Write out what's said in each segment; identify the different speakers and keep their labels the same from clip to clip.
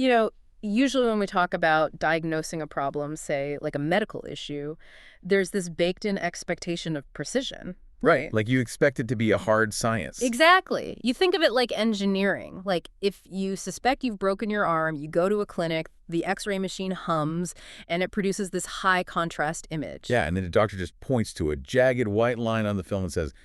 Speaker 1: You know, usually when we talk about diagnosing a problem, say like a medical issue, there's this baked-in expectation of precision,
Speaker 2: Right.
Speaker 1: right?
Speaker 2: Like you expect it to be a hard science.
Speaker 1: Exactly. You think of it like engineering. Like if you suspect you've broken your arm, you go to a clinic, the X-ray machine hums, and it produces this high contrast image.
Speaker 2: Yeah, and then the doctor just points to a jagged white line on the film and says,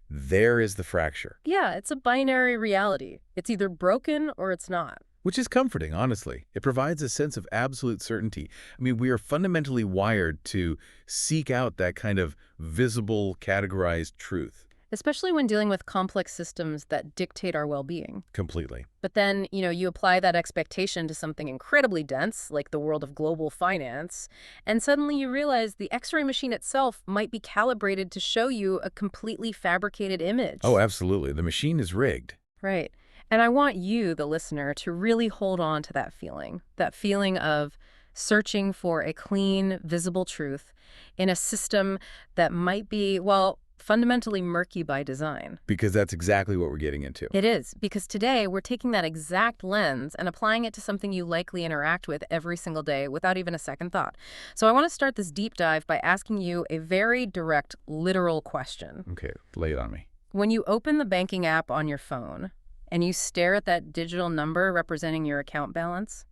Speaker 2: there is the fracture.
Speaker 1: Yeah, it's a binary reality. It's either broken or it's not.
Speaker 2: Which is comforting, honestly. It provides a sense of absolute certainty. I mean, we are fundamentally wired to seek out that kind of visible, categorized truth.
Speaker 1: Especially when dealing with complex systems that dictate our well-being.
Speaker 2: Completely.
Speaker 1: But then, you apply that expectation to something incredibly dense, like the world of global finance, and suddenly you realize the X-ray machine itself might be calibrated to show you a completely fabricated image.
Speaker 2: Oh, absolutely. The machine is rigged.
Speaker 1: Right. And I want you, the listener, to really hold on to that feeling of searching for a clean, visible truth in a system that might be, well, fundamentally murky by design.
Speaker 2: Because that's exactly what we're getting into.
Speaker 1: It is, because today we're taking that exact lens and applying it to something you likely interact with every single day without even a second thought. So I want to start this deep dive by asking you a very direct, literal question.
Speaker 2: Okay, lay it on me.
Speaker 1: When you open the banking app on your phone and you stare at that digital number representing your account balance,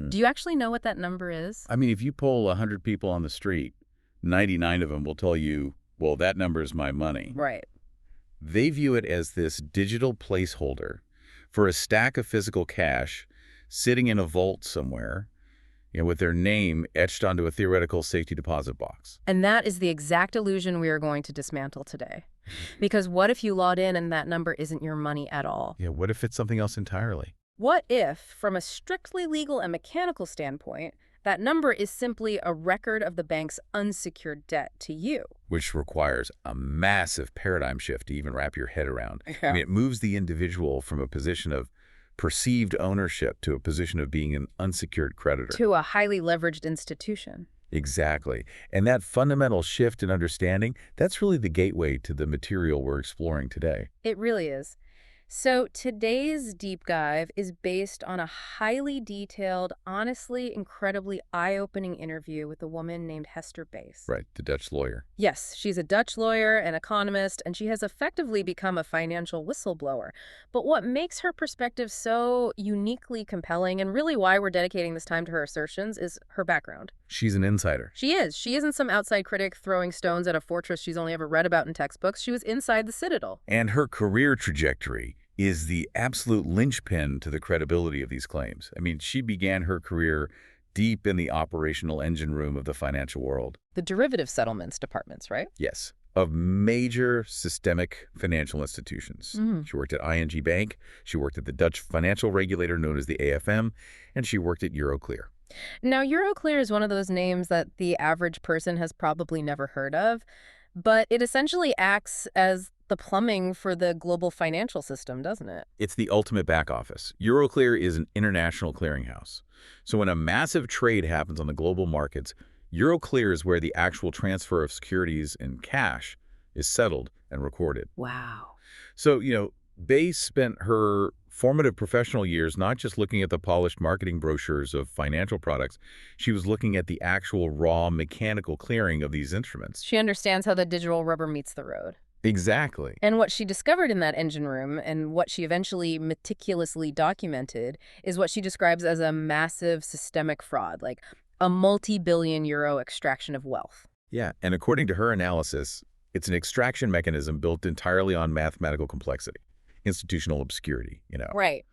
Speaker 1: do you actually know what that number is?
Speaker 2: I mean, if you poll 100 people on the street, 99 of them will tell you, well, that number is my money.
Speaker 1: Right.
Speaker 2: They view it as this digital placeholder for a stack of physical cash sitting in a vault somewhere, with their name etched onto a theoretical safety deposit box.
Speaker 1: And that is the exact illusion we are going to dismantle today. Because what if you log in and that number isn't your money at all?
Speaker 2: Yeah, what if it's something else entirely?
Speaker 1: What if, from a strictly legal and mechanical standpoint, that number is simply a record of the bank's unsecured debt to you?
Speaker 2: Which requires a massive paradigm shift to even wrap your head around.
Speaker 1: Yeah.
Speaker 2: I mean, it moves the individual from a position of perceived ownership to a position of being an unsecured creditor.
Speaker 1: To a highly leveraged institution.
Speaker 2: Exactly. And that fundamental shift in understanding, that's really the gateway to the material we're exploring today.
Speaker 1: It really is. So today's deep dive is based on a highly detailed, honestly, incredibly eye-opening interview with a woman named Hester Bais.
Speaker 2: Right, the Dutch lawyer.
Speaker 1: Yes, she's a Dutch lawyer, an economist, and she has effectively become a financial whistleblower. But what makes her perspective so uniquely compelling, and really why we're dedicating this time to her assertions, is her background.
Speaker 2: She's an insider.
Speaker 1: She is. She isn't some outside critic throwing stones at a fortress she's only ever read about in textbooks. She was inside the citadel.
Speaker 2: And her career trajectory is the absolute linchpin to the credibility of these claims. I mean, she began her career deep in the operational engine room of the financial world.
Speaker 1: The derivative settlements departments, right?
Speaker 2: Yes, of major systemic financial institutions. She worked at ING Bank, she worked at the Dutch financial regulator known as the AFM, and she worked at Euroclear.
Speaker 1: Now, Euroclear is one of those names that the average person has probably never heard of, but it essentially acts as the plumbing for the global financial system, doesn't it?
Speaker 2: It's the ultimate back office. Euroclear is an international clearinghouse. So when a massive trade happens on the global markets, Euroclear is where the actual transfer of securities and cash is settled and recorded.
Speaker 1: Wow.
Speaker 2: So, Bais spent her formative professional years not just looking at the polished marketing brochures of financial products, she was looking at the actual raw mechanical clearing of these instruments.
Speaker 1: She understands how the digital rubber meets the road.
Speaker 2: Exactly.
Speaker 1: And what she discovered in that engine room and what she eventually meticulously documented is what she describes as a massive systemic fraud, like a multi-billion euro extraction of wealth.
Speaker 2: Yeah, and according to her analysis, it's an extraction mechanism built entirely on mathematical complexity, institutional obscurity,
Speaker 1: Right.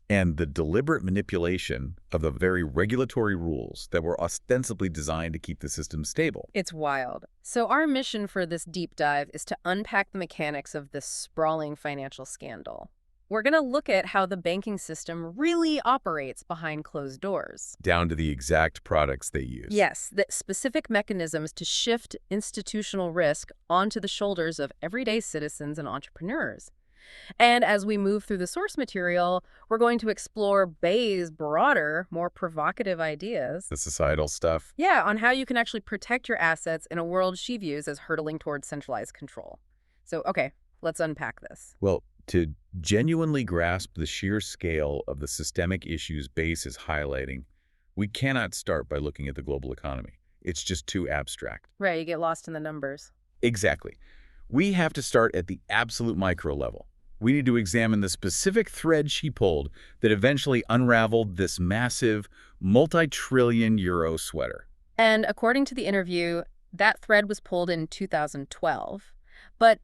Speaker 2: and the deliberate manipulation of the very regulatory rules that were ostensibly designed to keep the system stable.
Speaker 1: It's wild. So our mission for this deep dive is to unpack the mechanics of this sprawling financial scandal. We're going to look at how the banking system really operates behind closed doors.
Speaker 2: Down to the exact products they use.
Speaker 1: Yes, the specific mechanisms to shift institutional risk onto the shoulders of everyday citizens and entrepreneurs. And as we move through the source material, we're going to explore Bais' broader, more provocative ideas.
Speaker 2: The societal stuff.
Speaker 1: Yeah, on how you can actually protect your assets in a world she views as hurtling towards centralized control. So, okay, let's unpack this.
Speaker 2: Well, To genuinely grasp the sheer scale of the systemic issues Bais is highlighting, we cannot start by looking at the global economy. It's just too abstract.
Speaker 1: Right, you get lost in the numbers.
Speaker 2: Exactly. We have to start at the absolute micro level. We need to examine the specific thread she pulled that eventually unraveled this massive, multi-trillion euro sweater.
Speaker 1: And according to the interview, that thread was pulled in 2012. But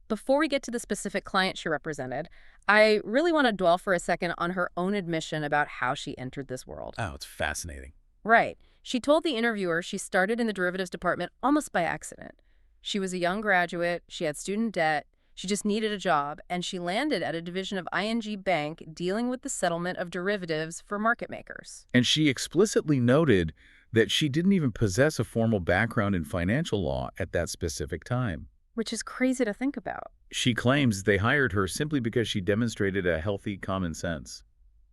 Speaker 1: before we get to the specific client she represented, I really want to dwell for a second on her own admission about how she entered this world.
Speaker 2: Oh, it's fascinating.
Speaker 1: Right. She told the interviewer she started in the derivatives department almost by accident. She was a young graduate, she had student debt, she just needed a job, and she landed at a division of ING Bank dealing with the settlement of derivatives for market makers.
Speaker 2: And she explicitly noted that she didn't even possess a formal background in financial law at that specific time.
Speaker 1: Which is crazy to think about.
Speaker 2: She claims they hired her simply because she demonstrated a healthy common sense.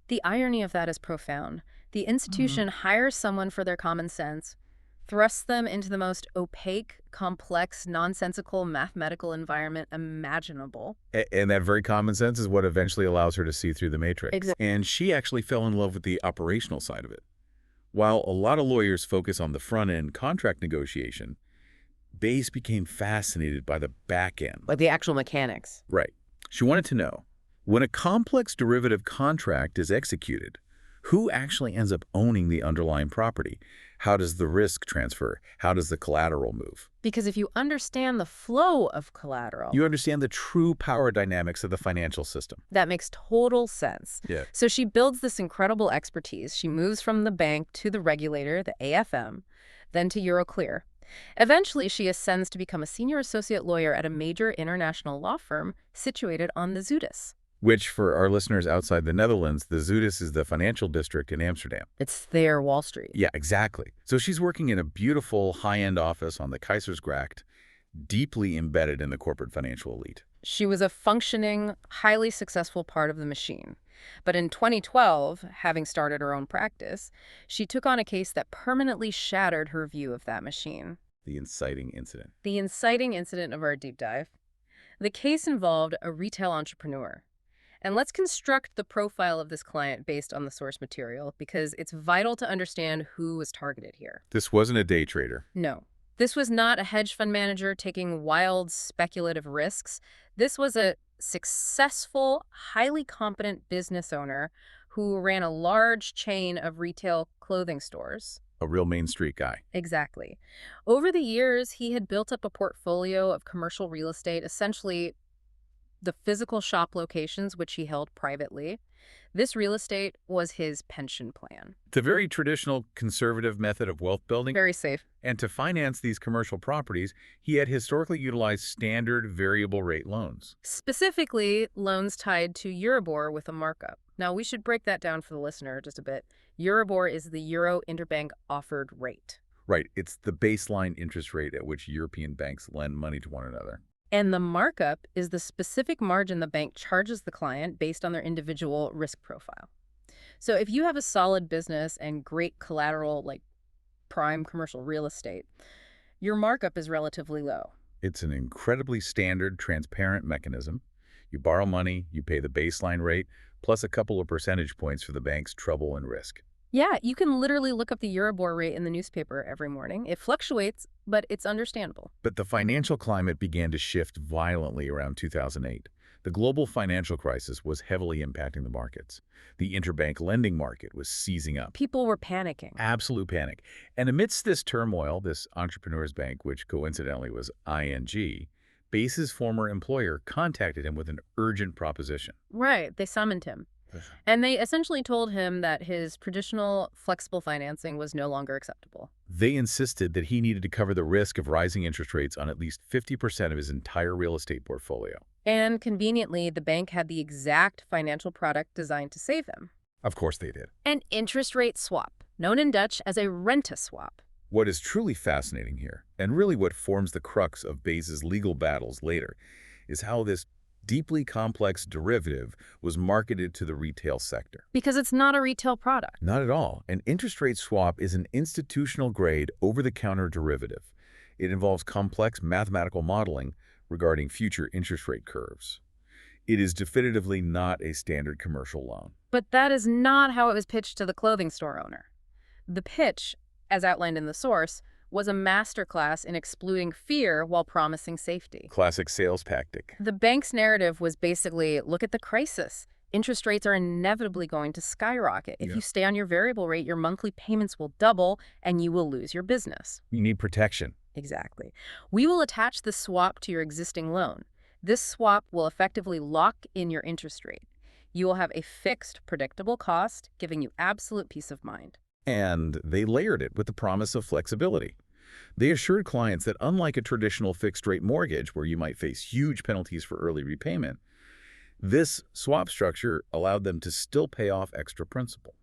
Speaker 1: The irony of that is profound. The institution hires someone for their common sense, thrusts them into the most opaque, complex, nonsensical mathematical environment imaginable.
Speaker 2: And that very common sense is what eventually allows her to see through the matrix.
Speaker 1: Exactly.
Speaker 2: And she actually fell in love with the operational side of it. While a lot of lawyers focus on the front-end contract negotiation, Bais became fascinated by the back end.
Speaker 1: Like the actual mechanics.
Speaker 2: Right. She wanted to know, when a complex derivative contract is executed, who actually ends up owning the underlying property? How does the risk transfer? How does the collateral move?
Speaker 1: Because if you understand the flow of collateral,
Speaker 2: You understand the true power dynamics of the financial system.
Speaker 1: that makes total sense.
Speaker 2: Yeah.
Speaker 1: So she builds this incredible expertise. She moves from the bank to the regulator, the AFM, then to Euroclear. Eventually, she ascends to become a senior associate lawyer at a major international law firm situated on the Zuidas.
Speaker 2: Which, for our listeners outside the Netherlands, the Zuidas is the financial district in Amsterdam.
Speaker 1: It's their Wall Street.
Speaker 2: Yeah, exactly. So she's working in a beautiful high-end office on the Keizersgracht, deeply embedded in the corporate financial elite.
Speaker 1: She was a functioning, highly successful part of the machine. But in 2012, having started her own practice, she took on a case that permanently shattered her view of that machine.
Speaker 2: The inciting incident.
Speaker 1: The inciting incident of our deep dive. The case involved a retail entrepreneur. And let's construct the profile of this client based on the source material, because it's vital to understand who was targeted here.
Speaker 2: This wasn't a day trader.
Speaker 1: No. This was not a hedge fund manager taking wild speculative risks. This was a successful, highly competent business owner who ran a large chain of retail clothing stores.
Speaker 2: A real Main Street guy.
Speaker 1: Exactly. Over the years, he had built up a portfolio of commercial real estate, essentially the physical shop locations which he held privately. This real estate was his pension plan.
Speaker 2: It's a very traditional conservative method of wealth building.
Speaker 1: Very safe.
Speaker 2: And to finance these commercial properties, he had historically utilized standard variable rate loans.
Speaker 1: Specifically, loans tied to Euribor with a markup. Now, we should break that down for the listener just a bit. Euribor is the Euro Interbank Offered Rate.
Speaker 2: Right. It's the baseline interest rate at which European banks lend money to one another.
Speaker 1: And the markup is the specific margin the bank charges the client based on their individual risk profile. So if you have a solid business and great collateral like prime commercial real estate, your markup is relatively low.
Speaker 2: It's an incredibly standard, transparent mechanism. You borrow money, you pay the baseline rate, plus a couple of percentage points for the bank's trouble and risk.
Speaker 1: Yeah, you can literally look up the Euribor rate in the newspaper every morning. It fluctuates, but it's understandable.
Speaker 2: But the financial climate began to shift violently around 2008. The global financial crisis was heavily impacting the markets. The interbank lending market was seizing up.
Speaker 1: People were panicking.
Speaker 2: Absolute panic. And amidst this turmoil, this entrepreneur's bank, which coincidentally was ING, Bais's former employer contacted him with an urgent proposition.
Speaker 1: Right, they summoned him. And they essentially told him that his traditional flexible financing was no longer acceptable.
Speaker 2: They insisted that he needed to cover the risk of rising interest rates on at least 50% of his entire real estate portfolio.
Speaker 1: And conveniently, the bank had the exact financial product designed to save him.
Speaker 2: Of course they did.
Speaker 1: An interest rate swap, known in Dutch as a rente-swap.
Speaker 2: What is truly fascinating here, and really what forms the crux of Bais's legal battles later, is how this deeply complex derivative was marketed to the retail sector.
Speaker 1: Because it's not a retail product.
Speaker 2: Not at all. An interest rate swap is an institutional-grade, over-the-counter derivative. It involves complex mathematical modeling regarding future interest rate curves. It is definitively not a standard commercial loan.
Speaker 1: But that is not how it was pitched to the clothing store owner. The pitch, as outlined in the source, was a masterclass in exploiting fear while promising safety.
Speaker 2: Classic sales tactic.
Speaker 1: The bank's narrative was basically, look at the crisis. Interest rates are inevitably going to skyrocket. If you stay on your variable rate, your monthly payments will double and you will lose your business.
Speaker 2: You need protection.
Speaker 1: Exactly. We will attach the swap to your existing loan. This swap will effectively lock in your interest rate. You will have a fixed, predictable cost, giving you absolute peace of mind.
Speaker 2: And they layered it with the promise of flexibility. They assured clients that unlike a traditional fixed-rate mortgage where you might face huge penalties for early repayment, this swap structure allowed them to still pay off extra principal.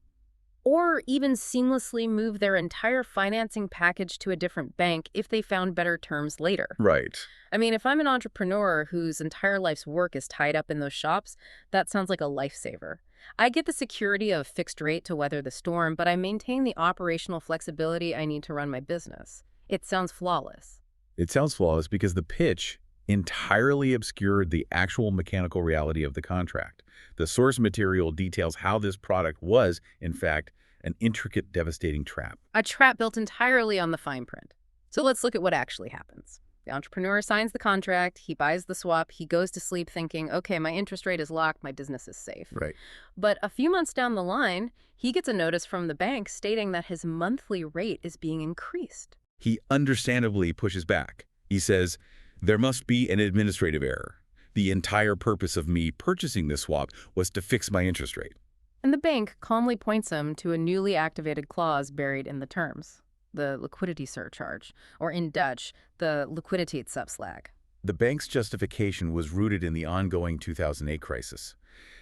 Speaker 1: Or even seamlessly move their entire financing package to a different bank if they found better terms later.
Speaker 2: Right.
Speaker 1: I mean, if I'm an entrepreneur whose entire life's work is tied up in those shops, that sounds like a lifesaver. I get the security of fixed rate to weather the storm, but I maintain the operational flexibility I need to run my business. It sounds flawless.
Speaker 2: It sounds flawless because the pitch entirely obscured the actual mechanical reality of the contract. The source material details how this product was, in fact, an intricate, devastating trap.
Speaker 1: A trap built entirely on the fine print. So let's look at what actually happens. The entrepreneur signs the contract, he buys the swap, he goes to sleep thinking, okay, my interest rate is locked, my business is safe.
Speaker 2: Right.
Speaker 1: But a few months down the line, he gets a notice from the bank stating that his monthly rate is being increased.
Speaker 2: He understandably pushes back. He says, there must be an administrative error. The entire purpose of me purchasing this swap was to fix my interest rate.
Speaker 1: And the bank calmly points him to a newly activated clause buried in the terms, the liquidity surcharge, or in Dutch, the liquiditeitsuitslag.
Speaker 2: The bank's justification was rooted in the ongoing 2008 crisis.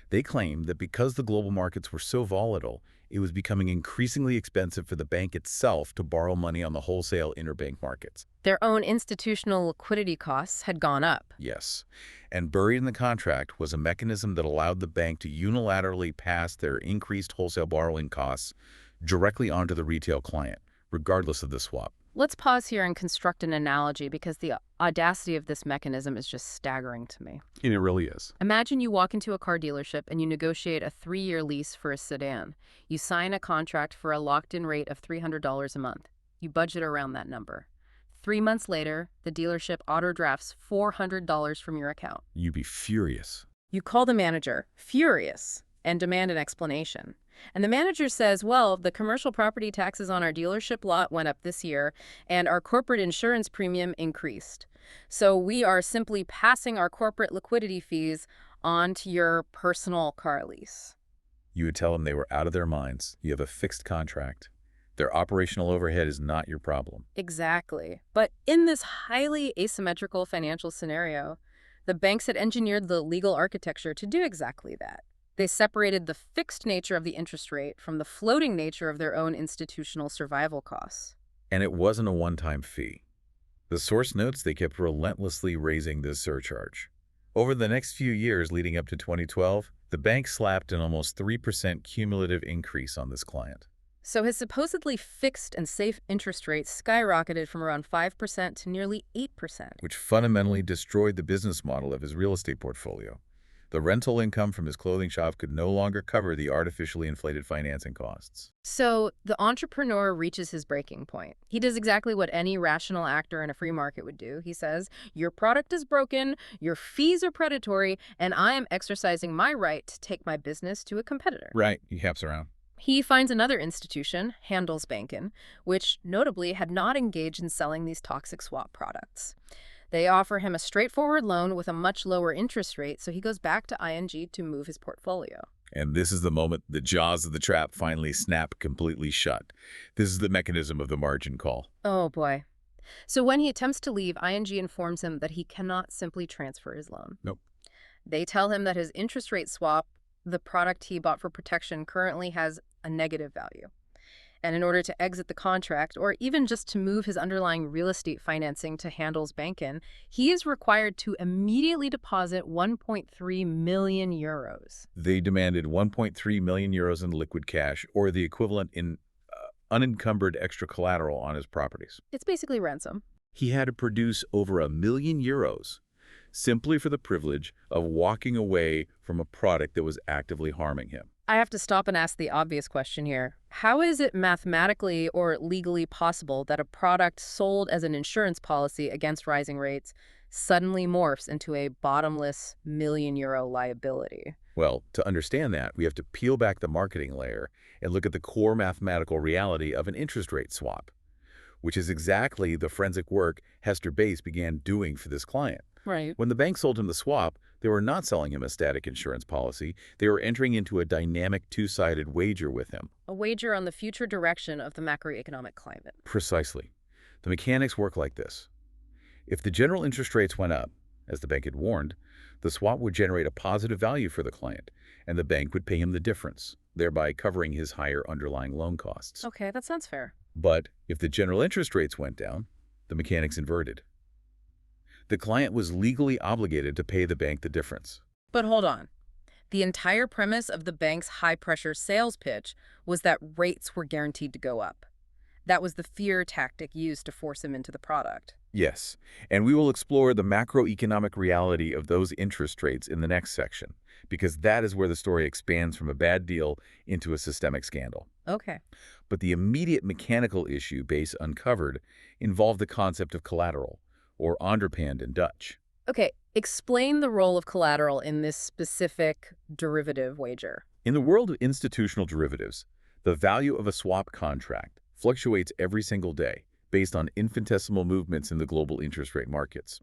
Speaker 2: They claimed that because the global markets were so volatile, it was becoming increasingly expensive for the bank itself to borrow money on the wholesale interbank markets.
Speaker 1: Their own institutional liquidity costs had gone up.
Speaker 2: Yes. And buried in the contract was a mechanism that allowed the bank to unilaterally pass their increased wholesale borrowing costs directly onto the retail client, regardless of the swap.
Speaker 1: Let's pause here and construct an analogy because the audacity of this mechanism is just staggering to me.
Speaker 2: And it really is.
Speaker 1: Imagine you walk into a car dealership and you negotiate a 3-year lease for a sedan. You sign a contract for a locked-in rate of $300 a month. You budget around that number. 3 months later, the dealership auto-drafts $400 from your account.
Speaker 2: You'd be furious.
Speaker 1: You call the manager, furious, and demand an explanation. And the manager says, well, the commercial property taxes on our dealership lot went up this year, and our corporate insurance premium increased. So we are simply passing our corporate liquidity fees on to your personal car lease.
Speaker 2: You would tell them they were out of their minds. You have a fixed contract. Their operational overhead is not your problem.
Speaker 1: Exactly. But in this highly asymmetrical financial scenario, the banks had engineered the legal architecture to do exactly that. They separated the fixed nature of the interest rate from the floating nature of their own institutional survival costs.
Speaker 2: And it wasn't a one-time fee. The source notes they kept relentlessly raising this surcharge. Over the next few years leading up to 2012, the bank slapped an almost 3% cumulative increase on this client.
Speaker 1: So his supposedly fixed and safe interest rate skyrocketed from around 5% to nearly 8%.
Speaker 2: Which fundamentally destroyed the business model of his real estate portfolio. The rental income from his clothing shop could no longer cover the artificially inflated financing costs.
Speaker 1: So the entrepreneur reaches his breaking point. He does exactly what any rational actor in a free market would do. He says, your product is broken, your fees are predatory, and I am exercising my right to take my business to a competitor.
Speaker 2: Right, he haps around.
Speaker 1: He finds another institution, Handelsbanken, which notably had not engaged in selling these toxic swap products. They offer him a straightforward loan with a much lower interest rate, so he goes back to ING to move his portfolio.
Speaker 2: And this is the moment the jaws of the trap finally snap completely shut. This is the mechanism of the margin call.
Speaker 1: Oh boy. So when he attempts to leave, ING informs him that he cannot simply transfer his loan.
Speaker 2: Nope.
Speaker 1: They tell him that his interest rate swap, the product he bought for protection, currently has a negative value. And in order to exit the contract, or even just to move his underlying real estate financing to Handelsbanken, he is required to immediately deposit 1.3 million euros.
Speaker 2: They demanded 1.3 million euros in liquid cash, or the equivalent in unencumbered extra collateral on his properties.
Speaker 1: It's basically ransom.
Speaker 2: He had to produce over €1 million simply for the privilege of walking away from a product that was actively harming him.
Speaker 1: I have to stop and ask the obvious question here. How is it mathematically or legally possible that a product sold as an insurance policy against rising rates suddenly morphs into a bottomless million-euro liability?
Speaker 2: Well, to understand that, we have to peel back the marketing layer and look at the core mathematical reality of an interest rate swap, which is exactly the forensic work Hester Bais began doing for this client.
Speaker 1: Right.
Speaker 2: When the bank sold him the swap, they were not selling him a static insurance policy. They were entering into a dynamic two-sided wager with him.
Speaker 1: A wager on the future direction of the macroeconomic climate.
Speaker 2: Precisely. The mechanics work like this. If the general interest rates went up, as the bank had warned, the swap would generate a positive value for the client, and the bank would pay him the difference, thereby covering his higher underlying loan costs.
Speaker 1: Okay, that sounds fair.
Speaker 2: But if the general interest rates went down, the mechanics inverted. The client was legally obligated to pay the bank the difference.
Speaker 1: But hold on. The entire premise of the bank's high-pressure sales pitch was that rates were guaranteed to go up. That was the fear tactic used to force him into the product.
Speaker 2: Yes, and we will explore the macroeconomic reality of those interest rates in the next section, because that is where the story expands from a bad deal into a systemic scandal.
Speaker 1: Okay.
Speaker 2: But the immediate mechanical issue Bais uncovered involved the concept of collateral, or onderpand in Dutch.
Speaker 1: Okay, explain the role of collateral in this specific derivative wager.
Speaker 2: In the world of institutional derivatives, the value of a swap contract fluctuates every single day based on infinitesimal movements in the global interest rate markets.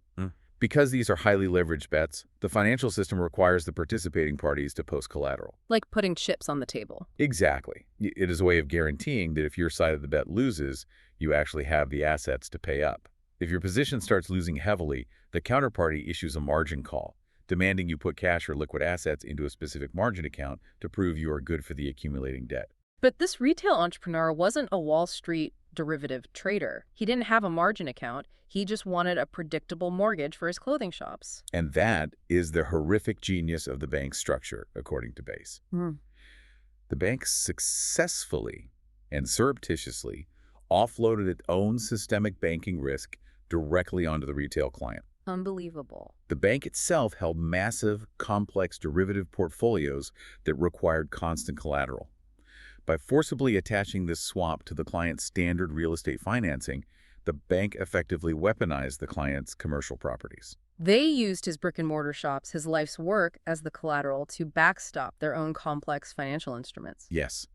Speaker 2: Because these are highly leveraged bets, the financial system requires the participating parties to post collateral.
Speaker 1: Like putting chips on the table.
Speaker 2: Exactly. It is a way of guaranteeing that if your side of the bet loses, you actually have the assets to pay up. If your position starts losing heavily, the counterparty issues a margin call, demanding you put cash or liquid assets into a specific margin account to prove you are good for the accumulating debt.
Speaker 1: But this retail entrepreneur wasn't a Wall Street derivative trader. He didn't have a margin account. He just wanted a predictable mortgage for his clothing shops.
Speaker 2: And that is the horrific genius of the bank's structure, according to Bais. The bank successfully and surreptitiously offloaded its own systemic banking risk directly onto the retail client.
Speaker 1: Unbelievable.
Speaker 2: The bank itself held massive, complex derivative portfolios that required constant collateral. By forcibly attaching this swap to the client's standard real estate financing, the bank effectively weaponized the client's commercial properties.
Speaker 1: They used his brick-and-mortar shops, his life's work, as the collateral to backstop their own complex financial instruments.
Speaker 2: Yes.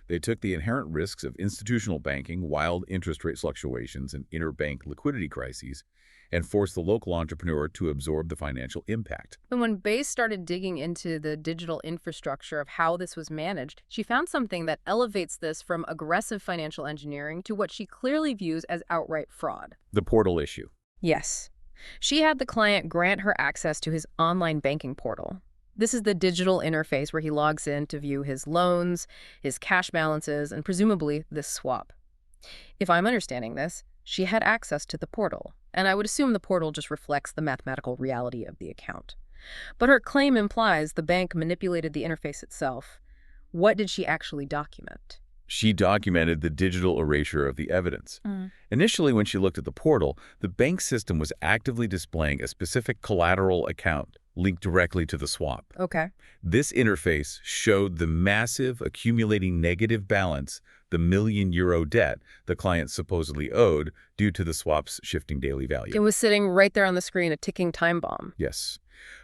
Speaker 2: They took the inherent risks of institutional banking, wild interest rate fluctuations, and interbank liquidity crises, and forced the local entrepreneur to absorb the financial impact.
Speaker 1: And when Bais started digging into the digital infrastructure of how this was managed, she found something that elevates this from aggressive financial engineering to what she clearly views as outright fraud.
Speaker 2: The portal issue.
Speaker 1: Yes. She had the client grant her access to his online banking portal. This is the digital interface where he logs in to view his loans, his cash balances, and presumably this swap. If I'm understanding this, she had access to the portal, and I would assume the portal just reflects the mathematical reality of the account. But her claim implies the bank manipulated the interface itself. What did she actually document?
Speaker 2: She documented the digital erasure of the evidence. Initially, when she looked at the portal, the bank system was actively displaying a specific collateral account linked directly to the swap.
Speaker 1: Okay.
Speaker 2: This interface showed the massive accumulating negative balance, the million-euro debt the client supposedly owed due to the swap's shifting daily value.
Speaker 1: It was sitting right there on the screen, a ticking time bomb.
Speaker 2: Yes.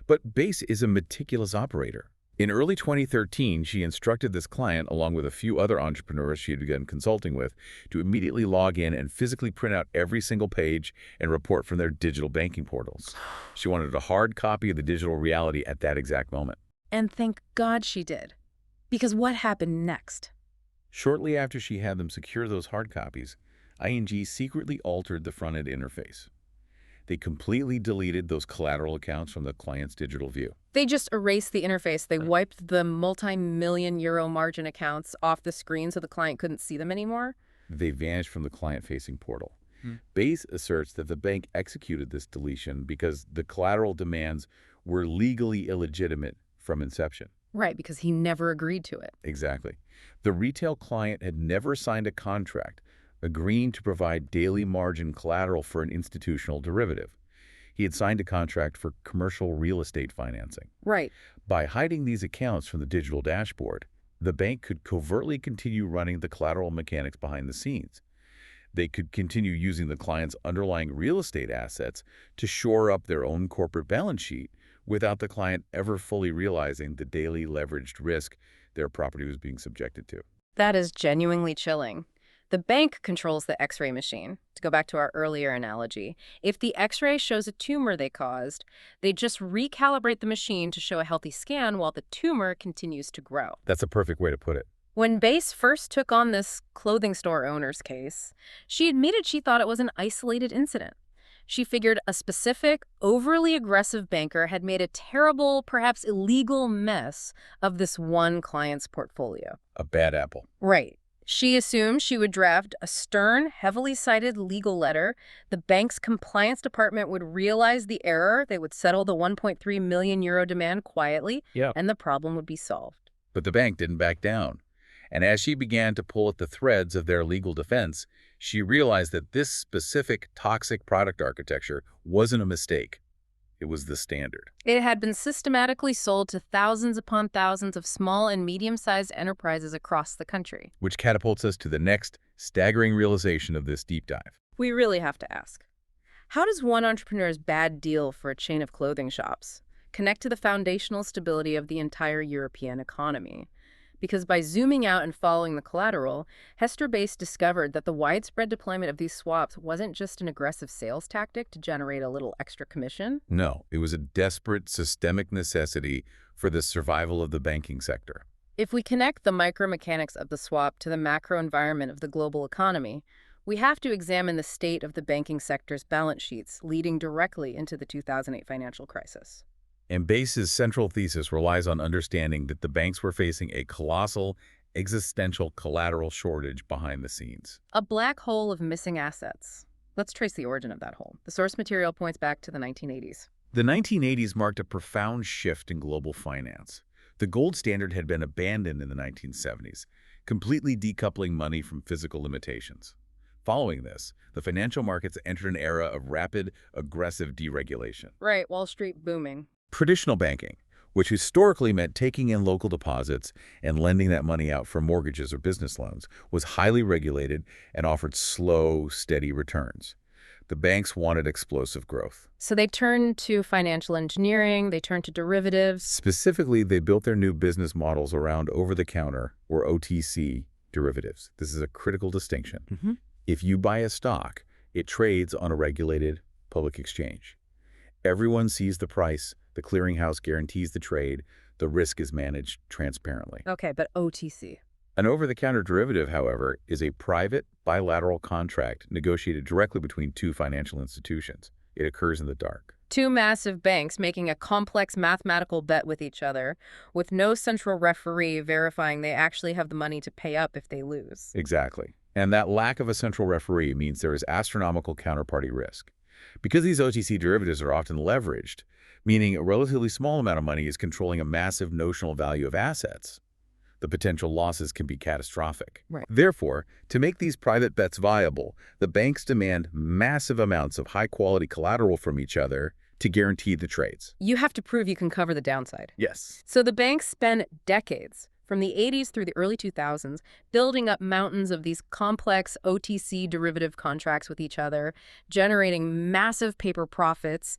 Speaker 2: But Bais is a meticulous operator. In early 2013, she instructed this client, along with a few other entrepreneurs she had begun consulting with, to immediately log in and physically print out every single page and report from their digital banking portals. She wanted a hard copy of the digital reality at that exact moment.
Speaker 1: And thank God she did. Because what happened next?
Speaker 2: Shortly after she had them secure those hard copies, ING secretly altered the front-end interface. They completely deleted those collateral accounts from the client's digital view.
Speaker 1: They just erased the interface. They wiped the multi-million-euro margin accounts off the screen so the client couldn't see them anymore?
Speaker 2: They vanished from the client-facing portal. Bais asserts that the bank executed this deletion because the collateral demands were legally illegitimate from inception.
Speaker 1: Right, because he never agreed to it.
Speaker 2: Exactly. The retail client had never signed a contract agreeing to provide daily margin collateral for an institutional derivative. He had signed a contract for commercial real estate financing.
Speaker 1: Right.
Speaker 2: By hiding these accounts from the digital dashboard, the bank could covertly continue running the collateral mechanics behind the scenes. They could continue using the client's underlying real estate assets to shore up their own corporate balance sheet without the client ever fully realizing the daily leveraged risk their property was being subjected to.
Speaker 1: That is genuinely chilling. The bank controls the X-ray machine. To go back to our earlier analogy, if the X-ray shows a tumor they caused, they just recalibrate the machine to show a healthy scan while the tumor continues to grow.
Speaker 2: That's a perfect way to put it.
Speaker 1: When Bais first took on this clothing store owner's case, she admitted she thought it was an isolated incident. She figured a specific, overly aggressive banker had made a terrible, perhaps illegal mess of this one client's portfolio.
Speaker 2: A bad apple.
Speaker 1: Right. She assumed she would draft a stern, heavily cited legal letter. The bank's compliance department would realize the error. They would settle the 1.3 million euro demand quietly, and the problem would be solved.
Speaker 2: But the bank didn't back down. And as she began to pull at the threads of their legal defense, she realized that this specific toxic product architecture wasn't a mistake. It was the standard.
Speaker 1: It had been systematically sold to thousands upon thousands of small and medium-sized enterprises across the country.
Speaker 2: Which catapults us to the next staggering realization of this deep dive.
Speaker 1: We really have to ask, how does one entrepreneur's bad deal for a chain of clothing shops connect to the foundational stability of the entire European economy? Because by zooming out and following the collateral, Hester Bais discovered that the widespread deployment of these swaps wasn't just an aggressive sales tactic to generate a little extra commission.
Speaker 2: No, it was a desperate systemic necessity for the survival of the banking sector.
Speaker 1: If we connect the micromechanics of the swap to the macro environment of the global economy, we have to examine the state of the banking sector's balance sheets leading directly into the 2008 financial crisis.
Speaker 2: And Bais's central thesis relies on understanding that the banks were facing a colossal, existential collateral shortage behind the scenes.
Speaker 1: A black hole of missing assets. Let's trace the origin of that hole. The source material points back to the 1980s.
Speaker 2: The 1980s marked a profound shift in global finance. The gold standard had been abandoned in the 1970s, completely decoupling money from physical limitations. Following this, the financial markets entered an era of rapid, aggressive deregulation.
Speaker 1: Right, Wall Street booming.
Speaker 2: Traditional banking, which historically meant taking in local deposits and lending that money out for mortgages or business loans, was highly regulated and offered slow, steady returns. The banks wanted explosive growth.
Speaker 1: So they turned to financial engineering, they turned to derivatives.
Speaker 2: Specifically, they built their new business models around over-the-counter, or OTC, derivatives. This is a critical distinction. If you buy a stock, it trades on a regulated public exchange. Everyone sees the price. The clearinghouse guarantees the trade. The risk is managed transparently.
Speaker 1: Okay, but OTC.
Speaker 2: An over-the-counter derivative, however, is a private, bilateral contract negotiated directly between two financial institutions. It occurs in the dark.
Speaker 1: Two massive banks making a complex mathematical bet with each other, with no central referee verifying they actually have the money to pay up if they lose.
Speaker 2: Exactly. And that lack of a central referee means there is astronomical counterparty risk. Because these OTC derivatives are often leveraged, meaning a relatively small amount of money is controlling a massive notional value of assets, the potential losses can be catastrophic.
Speaker 1: Right.
Speaker 2: Therefore, to make these private bets viable, the banks demand massive amounts of high-quality collateral from each other to guarantee the trades.
Speaker 1: You have to prove you can cover the downside.
Speaker 2: Yes.
Speaker 1: So the banks spent decades, from the 80s through the early 2000s, building up mountains of these complex OTC derivative contracts with each other, generating massive paper profits,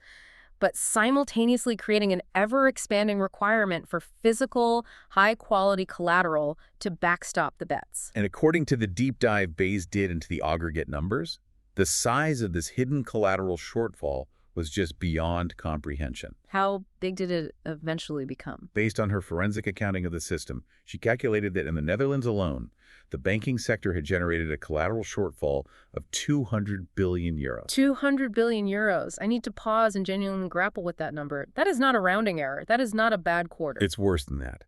Speaker 1: but simultaneously creating an ever-expanding requirement for physical, high-quality collateral to backstop the bets.
Speaker 2: And according to the deep dive Bais did into the aggregate numbers, the size of this hidden collateral shortfall was just beyond comprehension.
Speaker 1: How big did it eventually become?
Speaker 2: Based on her forensic accounting of the system, she calculated that in the Netherlands alone, the banking sector had generated a collateral shortfall of 200 billion euros.
Speaker 1: 200 billion euros. I need to pause and genuinely grapple with that number. That is not a rounding error. That is not a bad quarter.
Speaker 2: It's worse than that.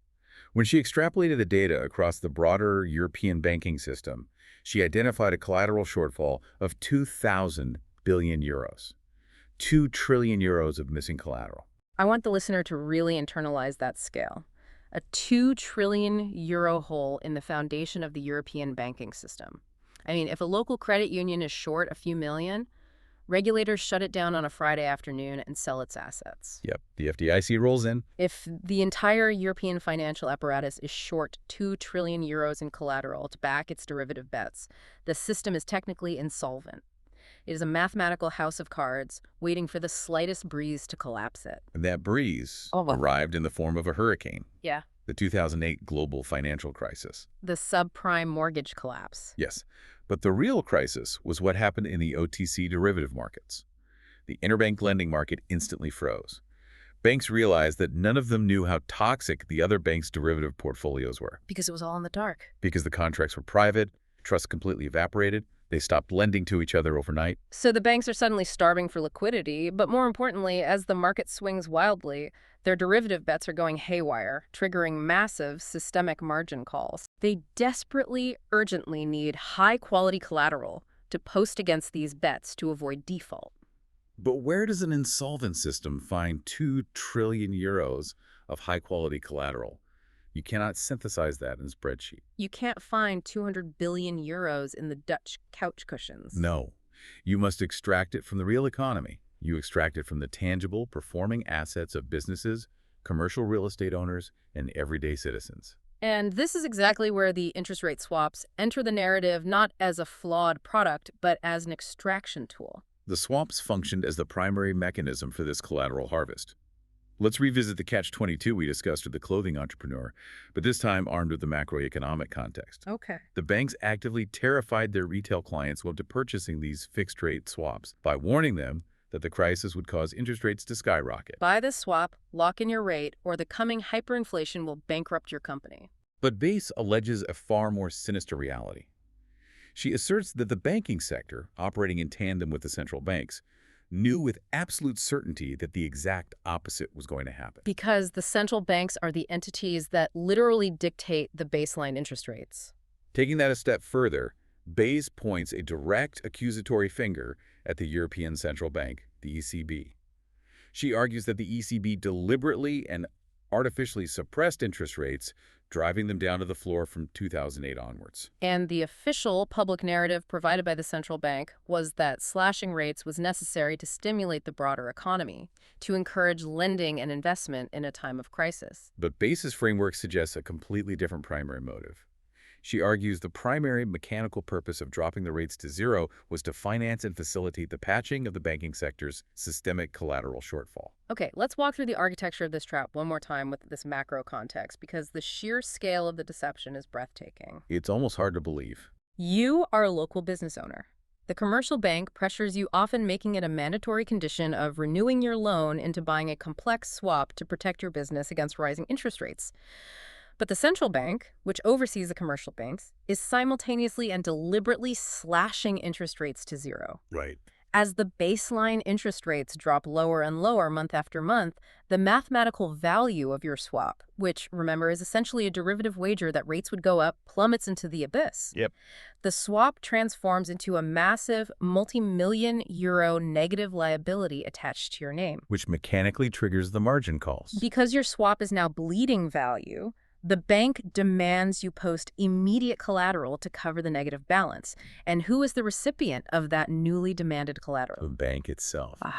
Speaker 2: When she extrapolated the data across the broader European banking system, she identified a collateral shortfall of 2,000 billion euros. 2 trillion euros of missing collateral.
Speaker 1: I want the listener to really internalize that scale. A 2 trillion euro hole in the foundation of the European banking system. I mean, if a local credit union is short a few million, Regulators shut it down on a Friday afternoon and sell its assets.
Speaker 2: Yep, the FDIC rolls in.
Speaker 1: If the entire European financial apparatus is short 2 trillion euros in collateral to back its derivative bets, the system is technically insolvent. It is a mathematical house of cards waiting for the slightest breeze to collapse it.
Speaker 2: And that breeze
Speaker 1: Oh, wow.
Speaker 2: arrived in the form of a hurricane,
Speaker 1: Yeah.
Speaker 2: the 2008 global financial crisis.
Speaker 1: The subprime mortgage collapse.
Speaker 2: Yes, but the real crisis was what happened in the OTC derivative markets. The interbank lending market instantly froze. Banks realized that none of them knew how toxic the other banks' derivative portfolios were.
Speaker 1: Because it was all in the dark.
Speaker 2: Because the contracts were private, trust completely evaporated, they stopped lending to each other overnight.
Speaker 1: So the banks are suddenly starving for liquidity, but more importantly, as the market swings wildly, their derivative bets are going haywire, triggering massive systemic margin calls. They desperately, urgently need high-quality collateral to post against these bets to avoid default.
Speaker 2: But where does an insolvent system find 2 trillion euros of high-quality collateral? You cannot synthesize that in a spreadsheet.
Speaker 1: You can't find 200 billion euros in the Dutch couch cushions.
Speaker 2: No. You must extract it from the real economy. You extract it from the tangible, performing assets of businesses, commercial real estate owners, and everyday citizens.
Speaker 1: And this is exactly where the interest rate swaps enter the narrative not as a flawed product, but as an extraction tool.
Speaker 2: The swaps functioned as the primary mechanism for this collateral harvest. Let's revisit the catch-22 we discussed with the clothing entrepreneur, but this time armed with the macroeconomic context.
Speaker 1: Okay.
Speaker 2: The banks actively terrified their retail clients into purchasing these fixed-rate swaps by warning them that the crisis would cause interest rates to skyrocket.
Speaker 1: Buy this swap, lock in your rate, or the coming hyperinflation will bankrupt your company.
Speaker 2: But Bais alleges a far more sinister reality. She asserts that the banking sector, operating in tandem with the central banks, knew with absolute certainty that the exact opposite was going to happen.
Speaker 1: Because the central banks are the entities that literally dictate the baseline interest rates.
Speaker 2: Taking that a step further, Bais points a direct accusatory finger at the European Central Bank, the ECB. She argues that the ECB deliberately and artificially suppressed interest rates, driving them down to the floor from 2008 onwards.
Speaker 1: And the official public narrative provided by the central bank was that slashing rates was necessary to stimulate the broader economy, to encourage lending and investment in a time of crisis.
Speaker 2: But Bais's framework suggests a completely different primary motive. She argues the primary mechanical purpose of dropping the rates to zero was to finance and facilitate the patching of the banking sector's systemic collateral shortfall.
Speaker 1: Okay, let's walk through the architecture of this trap one more time with this macro context, because the sheer scale of the deception is breathtaking.
Speaker 2: It's almost hard to believe.
Speaker 1: You are a local business owner. The commercial bank pressures you, often making it a mandatory condition of renewing your loan into buying a complex swap to protect your business against rising interest rates. But the central bank, which oversees the commercial banks, is simultaneously and deliberately slashing interest rates to zero.
Speaker 2: Right.
Speaker 1: As the baseline interest rates drop lower and lower month after month, the mathematical value of your swap, which, remember, is essentially a derivative wager that rates would go up, plummets into the abyss.
Speaker 2: Yep.
Speaker 1: The swap transforms into a massive multi-million euro negative liability attached to your name.
Speaker 2: Which mechanically triggers the margin calls.
Speaker 1: Because your swap is now bleeding value, the bank demands you post immediate collateral to cover the negative balance. And who is the recipient of that newly demanded collateral?
Speaker 2: The bank itself.
Speaker 1: Wow.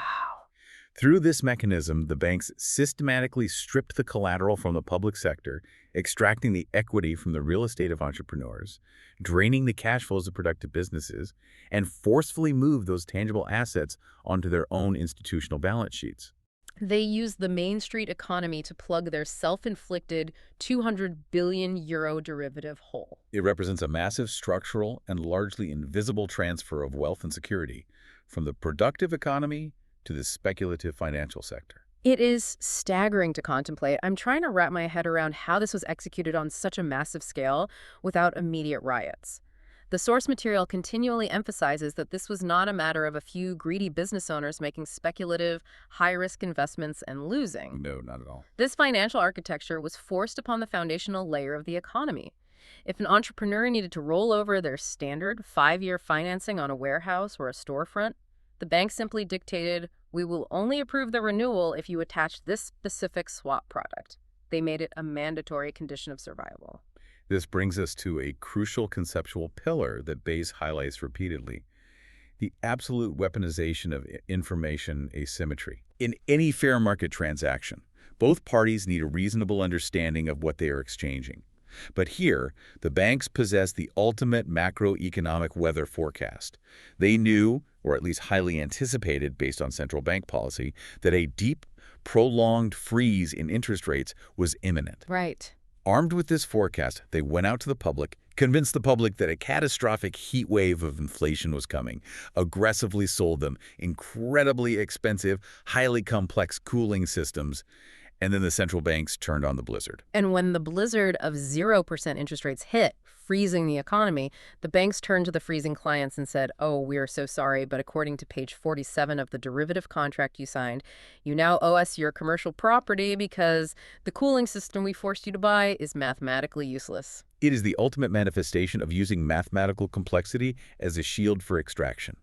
Speaker 2: Through this mechanism, the banks systematically stripped the collateral from the public sector, extracting the equity from the real estate of entrepreneurs, draining the cash flows of productive businesses, and forcefully moved those tangible assets onto their own institutional balance sheets.
Speaker 1: They used the Main Street economy to plug their self-inflicted 200 billion euro derivative hole.
Speaker 2: It represents a massive structural and largely invisible transfer of wealth and security from the productive economy to the speculative financial sector.
Speaker 1: It is staggering to contemplate. I'm trying to wrap my head around how this was executed on such a massive scale without immediate riots. The source material continually emphasizes that this was not a matter of a few greedy business owners making speculative, high-risk investments and losing.
Speaker 2: No, not at all.
Speaker 1: This financial architecture was forced upon the foundational layer of the economy. If an entrepreneur needed to roll over their standard 5-year financing on a warehouse or a storefront, the bank simply dictated, "We will only approve the renewal if you attach this specific swap product." They made it a mandatory condition of survival.
Speaker 2: This brings us to a crucial conceptual pillar that Bais highlights repeatedly. The absolute weaponization of information asymmetry. In any fair market transaction, both parties need a reasonable understanding of what they are exchanging. But here, the banks possess the ultimate macroeconomic weather forecast. They knew, or at least highly anticipated based on central bank policy, that a deep, prolonged freeze in interest rates was imminent.
Speaker 1: Right.
Speaker 2: Armed with this forecast, they went out to the public, convinced the public that a catastrophic heat wave of inflation was coming, aggressively sold them incredibly expensive, highly complex cooling systems, and then the central banks turned on the blizzard.
Speaker 1: And when the blizzard of 0% interest rates hit, freezing the economy, the banks turned to the freezing clients and said, "Oh, we are so sorry, but according to page 47 of the derivative contract you signed, you now owe us your commercial property because the cooling system we forced you to buy is mathematically useless."
Speaker 2: It is the ultimate manifestation of using mathematical complexity as a shield for extraction.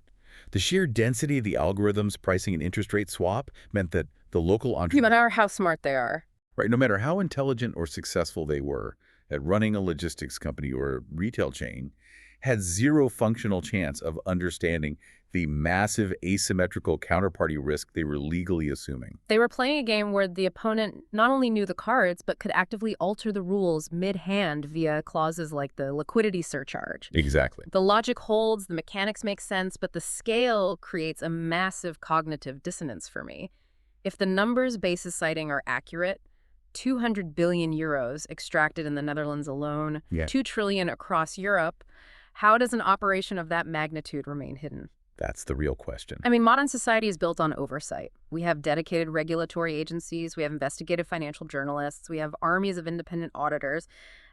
Speaker 2: The sheer density of the algorithms pricing an interest rate swap meant that the local
Speaker 1: No
Speaker 2: entrepreneur,
Speaker 1: matter how smart they are.
Speaker 2: right, no matter how intelligent or successful they were at running a logistics company or a retail chain, had zero functional chance of understanding the massive asymmetrical counterparty risk they were legally assuming.
Speaker 1: They were playing a game where the opponent not only knew the cards, but could actively alter the rules mid-hand via clauses like the liquidity surcharge.
Speaker 2: Exactly.
Speaker 1: The logic holds, the mechanics make sense, but the scale creates a massive cognitive dissonance for me. If the numbers Basis citing are accurate, 200 billion euros extracted in the Netherlands alone, 2 trillion across Europe, how does an operation of that magnitude remain hidden?
Speaker 2: That's the real question.
Speaker 1: I mean, modern society is built on oversight. We have dedicated regulatory agencies, we have investigative financial journalists, we have armies of independent auditors.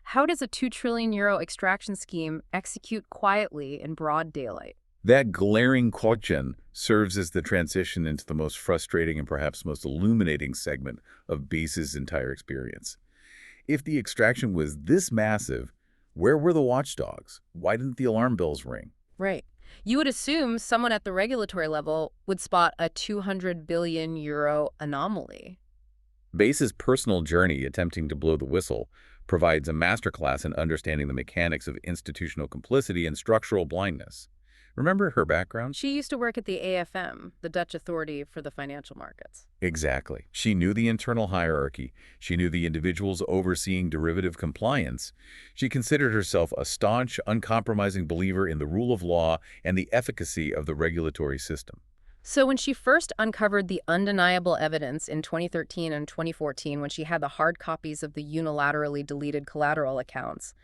Speaker 1: How does a 2 trillion euro extraction scheme execute quietly in broad daylight?
Speaker 2: That glaring question serves as the transition into the most frustrating and perhaps most illuminating segment of Base's entire experience. If the extraction was this massive, where were the watchdogs? Why didn't the alarm bells ring?
Speaker 1: Right. You would assume someone at the regulatory level would spot a 200 billion euro anomaly.
Speaker 2: Base's personal journey attempting to blow the whistle provides a masterclass in understanding the mechanics of institutional complicity and structural blindness. Remember her background?
Speaker 1: She used to work at the AFM, the Dutch authority for the financial markets.
Speaker 2: Exactly. She knew the internal hierarchy. She knew the individuals overseeing derivative compliance. She considered herself a staunch, uncompromising believer in the rule of law and the efficacy of the regulatory system.
Speaker 1: So when she first uncovered the undeniable evidence in 2013 and 2014, when she had the hard copies of the unilaterally deleted collateral accounts,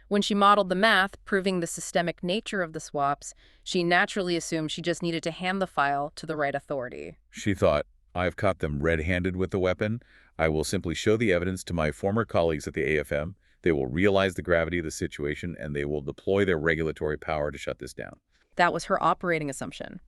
Speaker 1: when she modeled the math, proving the systemic nature of the swaps, she naturally assumed she just needed to hand the file to the right authority.
Speaker 2: She thought, I've caught them red-handed with the weapon. I will simply show the evidence to my former colleagues at the AFM. They will realize the gravity of the situation, and they will deploy their regulatory power to shut this down.
Speaker 1: That was her operating assumption.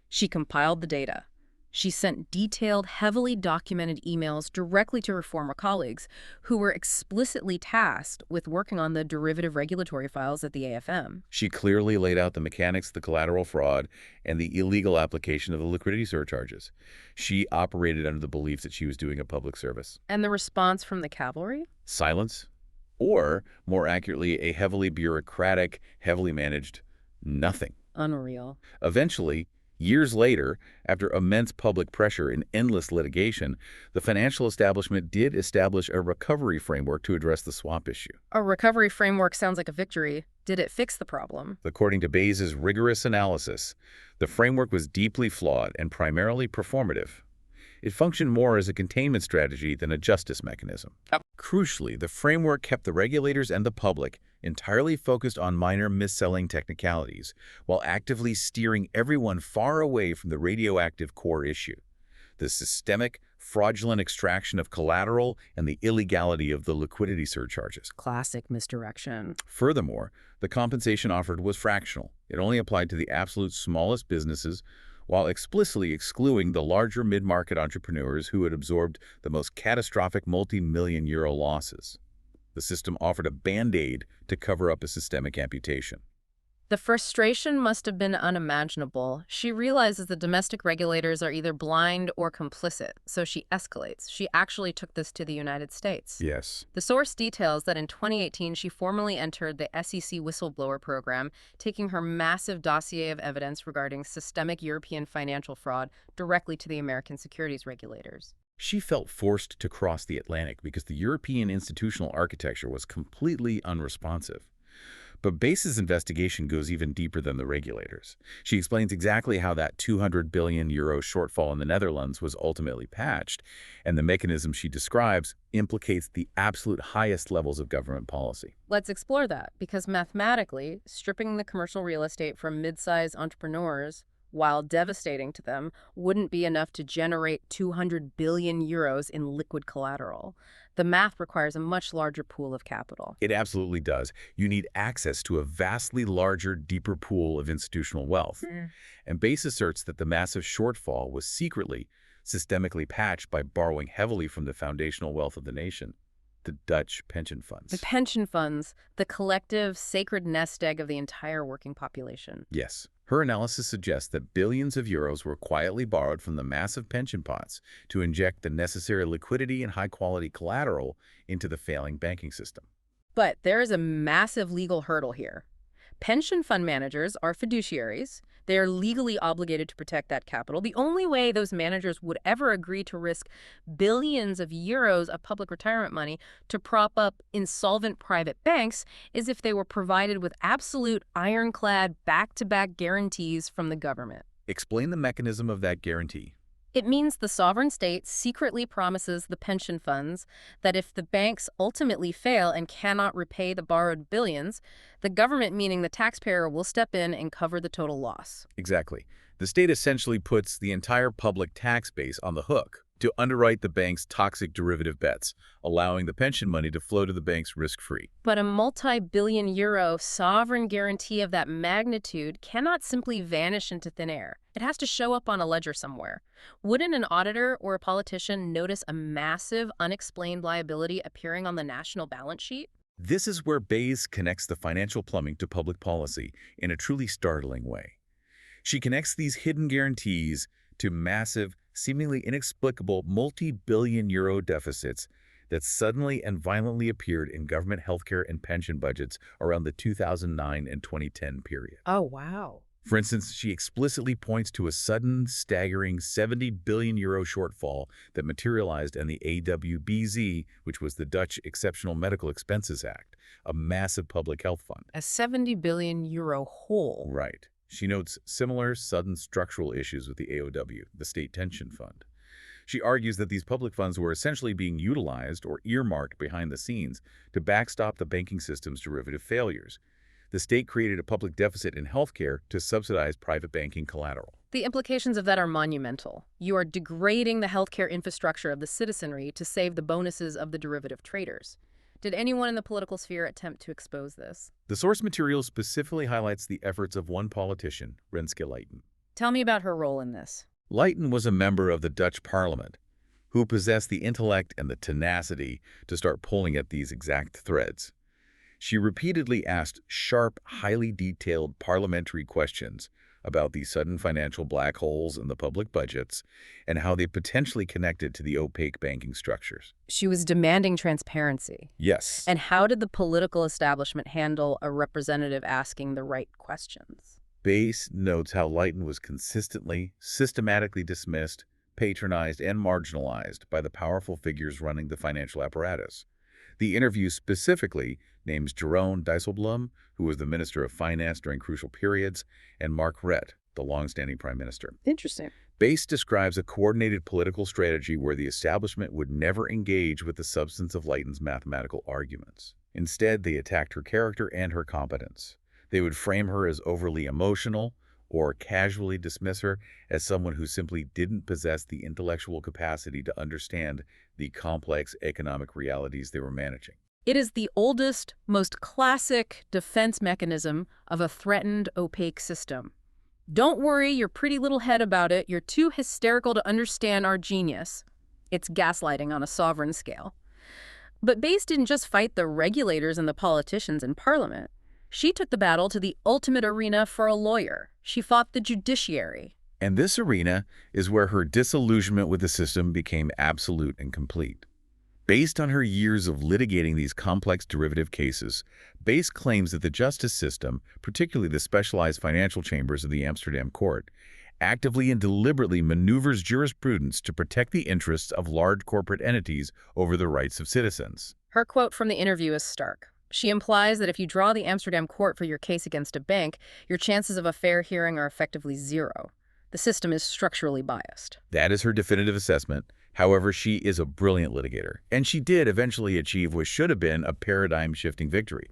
Speaker 1: She compiled the data. She sent detailed, heavily documented emails directly to her former colleagues, who were explicitly tasked with working on the derivative regulatory files at the AFM.
Speaker 2: She clearly laid out the mechanics of the collateral fraud and the illegal application of the liquidity surcharges. She operated under the belief that she was doing a public service.
Speaker 1: And the response from the cavalry?
Speaker 2: Silence, or, more accurately, a heavily bureaucratic, heavily managed nothing.
Speaker 1: Unreal.
Speaker 2: Eventually, years later, after immense public pressure and endless litigation, the financial establishment did establish a recovery framework to address the swap issue.
Speaker 1: A recovery framework sounds like a victory. Did it fix the problem?
Speaker 2: According to Bais's rigorous analysis, the framework was deeply flawed and primarily performative. It functioned more as a containment strategy than a justice mechanism. Crucially, the framework kept the regulators and the public entirely focused on minor mis-selling technicalities, while actively steering everyone far away from the radioactive core issue, the systemic, fraudulent extraction of collateral and the illegality of the liquidity surcharges.
Speaker 1: Classic misdirection.
Speaker 2: Furthermore, the compensation offered was fractional. It only applied to the absolute smallest businesses, while explicitly excluding the larger mid-market entrepreneurs who had absorbed the most catastrophic multi-million euro losses. The system offered a band-aid to cover up a systemic amputation.
Speaker 1: The frustration must have been unimaginable. She realizes the domestic regulators are either blind or complicit, so she escalates. She actually took this to the United States.
Speaker 2: Yes.
Speaker 1: The source details that in 2018 she formally entered the SEC whistleblower program, taking her massive dossier of evidence regarding systemic European financial fraud directly to the American securities regulators.
Speaker 2: She felt forced to cross the Atlantic because the European institutional architecture was completely unresponsive. But Bais's investigation goes even deeper than the regulators. She explains exactly how that €200 billion shortfall in the Netherlands was ultimately patched, and the mechanism she describes implicates the absolute highest levels of government policy.
Speaker 1: Let's explore that, because mathematically, stripping the commercial real estate from mid-sized entrepreneurs, while devastating to them, wouldn't be enough to generate €200 billion in liquid collateral. The math requires a much larger pool of capital.
Speaker 2: It absolutely does. You need access to a vastly larger, deeper pool of institutional wealth. And Bais asserts that the massive shortfall was secretly, systemically patched by borrowing heavily from the foundational wealth of the nation, the Dutch pension funds.
Speaker 1: The pension funds, the collective sacred nest egg of the entire working population.
Speaker 2: Yes. Her analysis suggests that billions of euros were quietly borrowed from the massive pension pots to inject the necessary liquidity and high-quality collateral into the failing banking system.
Speaker 1: But there is a massive legal hurdle here. Pension fund managers are fiduciaries. They are legally obligated to protect that capital. The only way those managers would ever agree to risk billions of euros of public retirement money to prop up insolvent private banks is if they were provided with absolute ironclad back-to-back guarantees from the government.
Speaker 2: Explain the mechanism of that guarantee.
Speaker 1: It means the sovereign state secretly promises the pension funds that if the banks ultimately fail and cannot repay the borrowed billions, the government, meaning the taxpayer, will step in and cover the total loss.
Speaker 2: Exactly. The state essentially puts the entire public tax base on the hook to underwrite the bank's toxic derivative bets, allowing the pension money to flow to the banks risk-free.
Speaker 1: But a multi-billion euro sovereign guarantee of that magnitude cannot simply vanish into thin air. It has to show up on a ledger somewhere. Wouldn't an auditor or a politician notice a massive, unexplained liability appearing on the national balance sheet?
Speaker 2: This is where Bais connects the financial plumbing to public policy in a truly startling way. She connects these hidden guarantees to massive, seemingly inexplicable multi-billion euro deficits that suddenly and violently appeared in government healthcare and pension budgets around the 2009 and 2010 period.
Speaker 1: Oh, wow.
Speaker 2: For instance, she explicitly points to a sudden, staggering €70 billion shortfall that materialized in the AWBZ, which was the Dutch Exceptional Medical Expenses Act, a massive public health fund.
Speaker 1: A €70 billion hole.
Speaker 2: Right. She notes similar sudden structural issues with the AOW, the State Pension Fund. She argues that these public funds were essentially being utilized or earmarked behind the scenes to backstop the banking system's derivative failures. The state created a public deficit in healthcare to subsidize private banking collateral.
Speaker 1: The implications of that are monumental. You are degrading the healthcare infrastructure of the citizenry to save the bonuses of the derivative traders. Did anyone in the political sphere attempt to expose this?
Speaker 2: The source material specifically highlights the efforts of one politician, Renske Leijten.
Speaker 1: Tell me about her role in this.
Speaker 2: Leijten was a member of the Dutch parliament who possessed the intellect and the tenacity to start pulling at these exact threads. She repeatedly asked sharp, highly detailed parliamentary questions about these sudden financial black holes in the public budgets and how they potentially connected to the opaque banking structures.
Speaker 1: She was demanding transparency.
Speaker 2: Yes.
Speaker 1: And how did the political establishment handle a representative asking the right questions?
Speaker 2: Bais notes how Leijten was consistently, systematically dismissed, patronized, and marginalized by the powerful figures running the financial apparatus. The interview specifically names Jeroen Dijsselbloem, who was the Minister of Finance during crucial periods, and Mark Rutte, the long-standing Prime Minister.
Speaker 1: Interesting.
Speaker 2: Bais describes a coordinated political strategy where the establishment would never engage with the substance of Leijten's mathematical arguments. Instead, they attacked her character and her competence. They would frame her as overly emotional or casually dismiss her as someone who simply didn't possess the intellectual capacity to understand the complex economic realities they were managing.
Speaker 1: It is the oldest, most classic defense mechanism of a threatened, opaque system. Don't worry your pretty little head about it. You're too hysterical to understand our genius. It's gaslighting on a sovereign scale. But Bais didn't just fight the regulators and the politicians in Parliament. She took the battle to the ultimate arena for a lawyer. She fought the judiciary.
Speaker 2: And this arena is where her disillusionment with the system became absolute and complete. Based on her years of litigating these complex derivative cases, Bais claims that the justice system, particularly the specialized financial chambers of the Amsterdam court, actively and deliberately maneuvers jurisprudence to protect the interests of large corporate entities over the rights of citizens.
Speaker 1: Her quote from the interview is stark. She implies that if you draw the Amsterdam court for your case against a bank, your chances of a fair hearing are effectively zero. The system is structurally biased.
Speaker 2: That is her definitive assessment. However, she is a brilliant litigator, and she did eventually achieve what should have been a paradigm-shifting victory.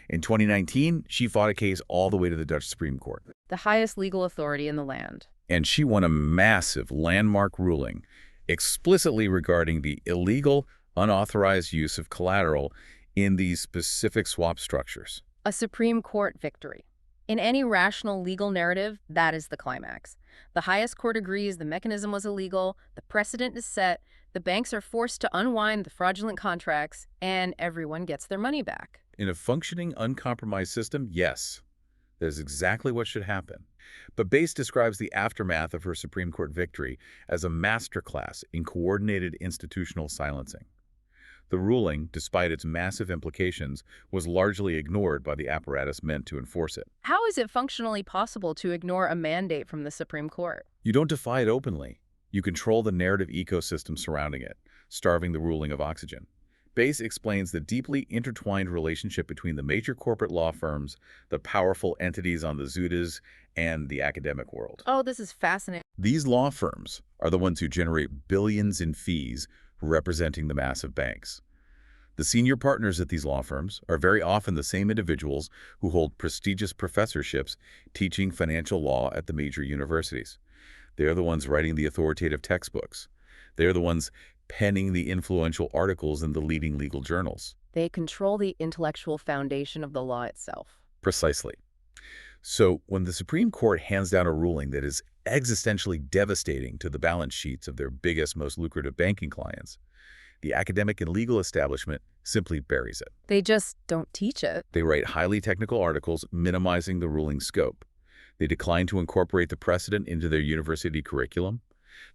Speaker 2: In 2019, she fought a case all the way to the Dutch Supreme Court.
Speaker 1: The highest legal authority in the land.
Speaker 2: And she won a massive landmark ruling explicitly regarding the illegal, unauthorized use of collateral in these specific swap structures.
Speaker 1: A Supreme Court victory. In any rational legal narrative, that is the climax. The highest court agrees the mechanism was illegal, the precedent is set, the banks are forced to unwind the fraudulent contracts, and everyone gets their money back.
Speaker 2: In a functioning, uncompromised system, yes, that is exactly what should happen. But Bais describes the aftermath of her Supreme Court victory as a masterclass in coordinated institutional silencing. The ruling, despite its massive implications, was largely ignored by the apparatus meant to enforce it.
Speaker 1: How is it functionally possible to ignore a mandate from the Supreme Court?
Speaker 2: You don't defy it openly. You control the narrative ecosystem surrounding it, starving the ruling of oxygen. Bais explains the deeply intertwined relationship between the major corporate law firms, the powerful entities on the Zuidas, and the academic world.
Speaker 1: Oh, this is fascinating.
Speaker 2: These law firms are the ones who generate billions in fees representing the massive banks. The senior partners at these law firms are very often the same individuals who hold prestigious professorships teaching financial law at the major universities. They are the ones writing the authoritative textbooks. They are the ones penning the influential articles in the leading legal journals.
Speaker 1: They control the intellectual foundation of the law itself.
Speaker 2: Precisely. So when the Supreme Court hands down a ruling that is existentially devastating to the balance sheets of their biggest, most lucrative banking clients, the academic and legal establishment simply buries it.
Speaker 1: They just don't teach it.
Speaker 2: They write highly technical articles minimizing the ruling scope. They decline to incorporate the precedent into their university curriculum.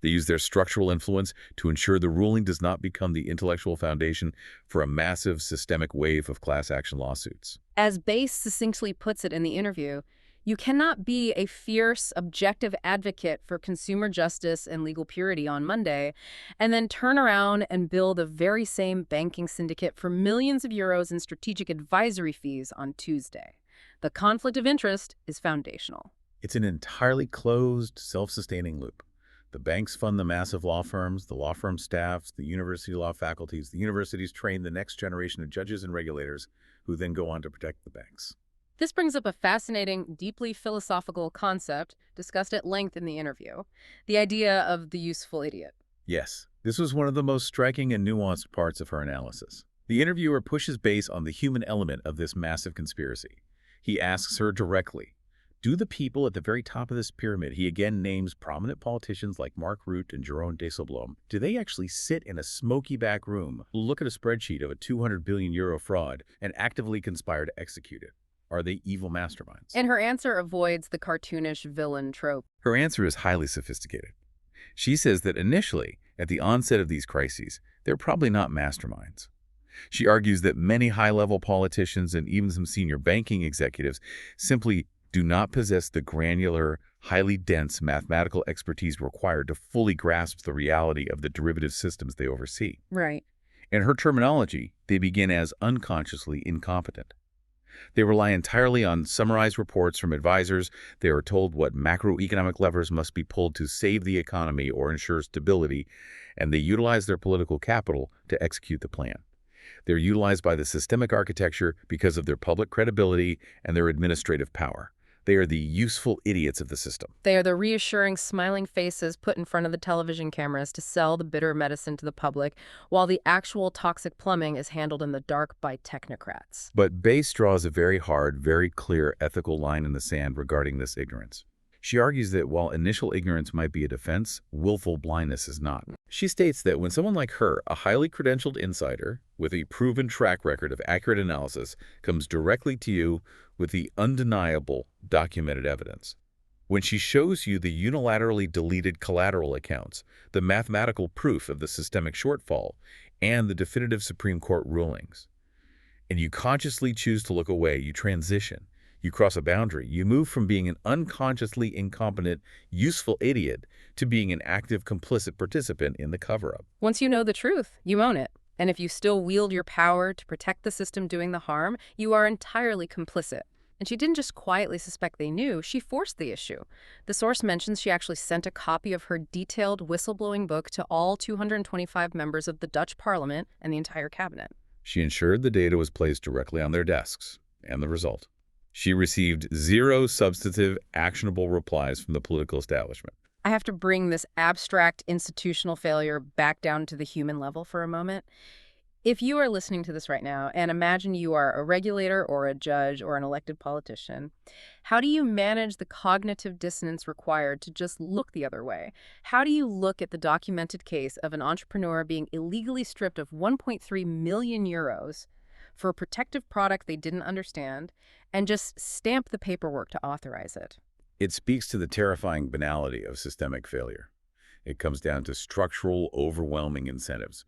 Speaker 2: They use their structural influence to ensure the ruling does not become the intellectual foundation for a massive systemic wave of class action lawsuits.
Speaker 1: As Bais succinctly puts it in the interview, you cannot be a fierce, objective advocate for consumer justice and legal purity on Monday and then turn around and bill the very same banking syndicate for millions of euros in strategic advisory fees on Tuesday. The conflict of interest is foundational.
Speaker 2: It's an entirely closed, self-sustaining loop. The banks fund the massive law firms, the law firm staffs, the university law faculties. The universities train the next generation of judges and regulators who then go on to protect the banks.
Speaker 1: This brings up a fascinating, deeply philosophical concept discussed at length in the interview, the idea of the useful idiot.
Speaker 2: Yes, this was one of the most striking and nuanced parts of her analysis. The interviewer pushes Bais on the human element of this massive conspiracy. He asks her directly, do the people at the very top of this pyramid, he again names prominent politicians like Mark Rutte and Jeroen Dijsselbloem, do they actually sit in a smoky back room, look at a spreadsheet of a 200 billion euro fraud, and actively conspire to execute it? Are they evil masterminds?
Speaker 1: And her answer avoids the cartoonish villain trope.
Speaker 2: Her answer is highly sophisticated. She says that initially, at the onset of these crises, they're probably not masterminds. She argues that many high-level politicians and even some senior banking executives simply do not possess the granular, highly dense mathematical expertise required to fully grasp the reality of the derivative systems they oversee.
Speaker 1: Right.
Speaker 2: In her terminology, they begin as unconsciously incompetent. They rely entirely on summarized reports from advisors. They are told what macroeconomic levers must be pulled to save the economy or ensure stability, and they utilize their political capital to execute the plan. They're utilized by the systemic architecture because of their public credibility and their administrative power. They are the useful idiots of the system.
Speaker 1: They are the reassuring, smiling faces put in front of the television cameras to sell the bitter medicine to the public, while the actual toxic plumbing is handled in the dark by technocrats.
Speaker 2: But Bais draws a very hard, very clear ethical line in the sand regarding this ignorance. She argues that while initial ignorance might be a defense, willful blindness is not. She states that when someone like her, a highly credentialed insider with a proven track record of accurate analysis, comes directly to you with the undeniable documented evidence. When she shows you the unilaterally deleted collateral accounts, the mathematical proof of the systemic shortfall, and the definitive Supreme Court rulings, and you consciously choose to look away, you transition. You cross a boundary. You move from being an unconsciously incompetent, useful idiot to being an active, complicit participant in the cover-up.
Speaker 1: Once you know the truth, you own it. And if you still wield your power to protect the system doing the harm, you are entirely complicit. And she didn't just quietly suspect they knew, she forced the issue. The source mentions she actually sent a copy of her detailed whistleblowing book to all 225 members of the Dutch parliament and the entire cabinet.
Speaker 2: She ensured the data was placed directly on their desks. And the result? She received 0 substantive, actionable replies from the political establishment.
Speaker 1: I have to bring this abstract institutional failure back down to the human level for a moment. If you are listening to this right now, and imagine you are a regulator or a judge or an elected politician, how do you manage the cognitive dissonance required to just look the other way? How do you look at the documented case of an entrepreneur being illegally stripped of 1.3 million euros for a protective product they didn't understand, and just stamp the paperwork to authorize it?
Speaker 2: It speaks to the terrifying banality of systemic failure. It comes down to structural, overwhelming incentives.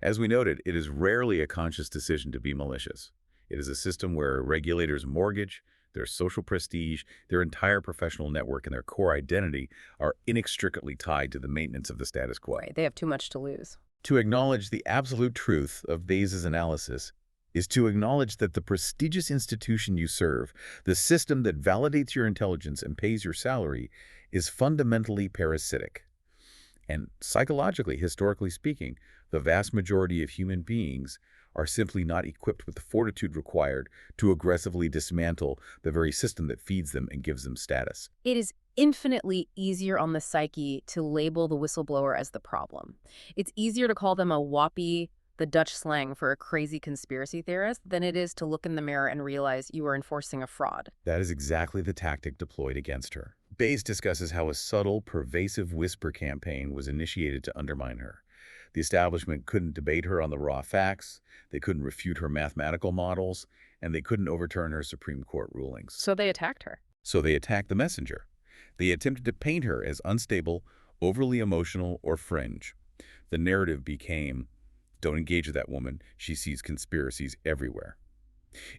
Speaker 2: As we noted, it is rarely a conscious decision to be malicious. It is a system where regulators' mortgage, their social prestige, their entire professional network, and their core identity are inextricably tied to the maintenance of the status quo.
Speaker 1: Right, they have too much to lose.
Speaker 2: To acknowledge the absolute truth of Bais's analysis is to acknowledge that the prestigious institution you serve, the system that validates your intelligence and pays your salary, is fundamentally parasitic. And psychologically, historically speaking, the vast majority of human beings are simply not equipped with the fortitude required to aggressively dismantle the very system that feeds them and gives them status.
Speaker 1: It is infinitely easier on the psyche to label the whistleblower as the problem. It's easier to call them a whoppy, the Dutch slang for a crazy conspiracy theorist, than it is to look in the mirror and realize you are enforcing a fraud.
Speaker 2: That is exactly the tactic deployed against her. Bais discusses how a subtle, pervasive whisper campaign was initiated to undermine her. The establishment couldn't debate her on the raw facts, they couldn't refute her mathematical models, and they couldn't overturn her Supreme Court rulings.
Speaker 1: So they attacked her.
Speaker 2: So they attacked the messenger. They attempted to paint her as unstable, overly emotional, or fringe. The narrative became, don't engage with that woman, she sees conspiracies everywhere.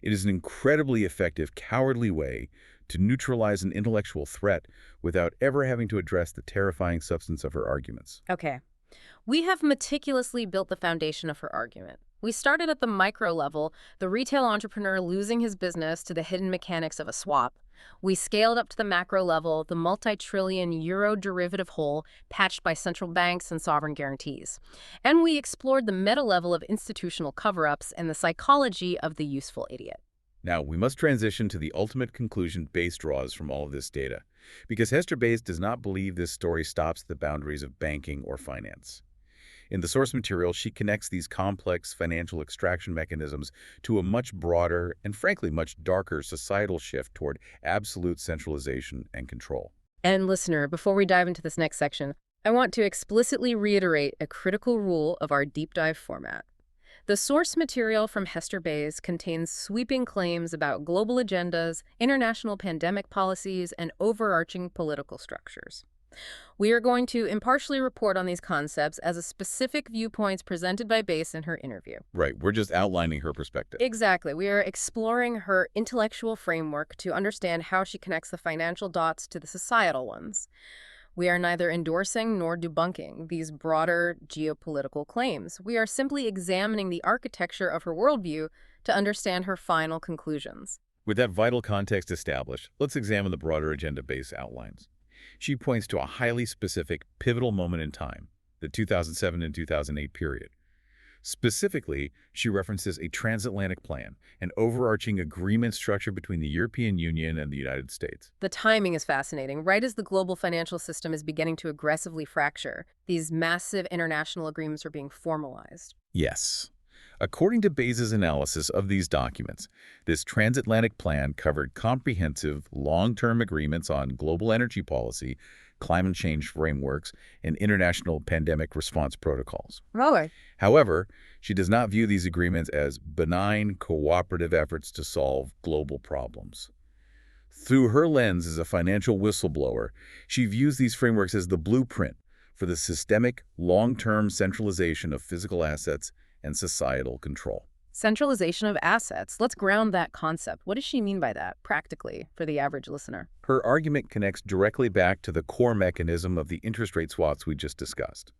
Speaker 2: It is an incredibly effective, cowardly way to neutralize an intellectual threat without ever having to address the terrifying substance of her arguments.
Speaker 1: Okay. We have meticulously built the foundation of her argument. We started at the micro level, the retail entrepreneur losing his business to the hidden mechanics of a swap. We scaled up to the macro level, the multi-trillion euro derivative hole patched by central banks and sovereign guarantees. And we explored the meta level of institutional cover-ups and the psychology of the useful idiot.
Speaker 2: Now, we must transition to the ultimate conclusion Bais draws from all of this data, because Hester Bais does not believe this story stops at the boundaries of banking or finance. In the source material, she connects these complex financial extraction mechanisms to a much broader and, frankly, much darker societal shift toward absolute centralization and control.
Speaker 1: And listener, before we dive into this next section, I want to explicitly reiterate a critical rule of our deep dive format. The source material from Hester Bais contains sweeping claims about global agendas, international pandemic policies, and overarching political structures. We are going to impartially report on these concepts as a specific viewpoints presented by Bais in her interview.
Speaker 2: Right, we're just outlining her perspective.
Speaker 1: Exactly. We are exploring her intellectual framework to understand how she connects the financial dots to the societal ones. We are neither endorsing nor debunking these broader geopolitical claims. We are simply examining the architecture of her worldview to understand her final conclusions.
Speaker 2: With that vital context established, let's examine the broader agenda Bais outlines. She points to a highly specific, pivotal moment in time, the 2007 and 2008 period. Specifically, she references a transatlantic plan, an overarching agreement structure between the European Union and the United States.
Speaker 1: The timing is fascinating. Right as the global financial system is beginning to aggressively fracture, these massive international agreements are being formalized.
Speaker 2: Yes. According to Bais's analysis of these documents, this transatlantic plan covered comprehensive, long-term agreements on global energy policy, climate change frameworks, and international pandemic response protocols.
Speaker 1: Really?
Speaker 2: However, she does not view these agreements as benign, cooperative efforts to solve global problems. Through her lens as a financial whistleblower, she views these frameworks as the blueprint for the systemic, long-term centralization of physical assets and societal control.
Speaker 1: Centralization of assets. Let's ground that concept. What does she mean by that, practically, for the average listener?
Speaker 2: Her argument connects directly back to the core mechanism of the interest rate swaps we just discussed.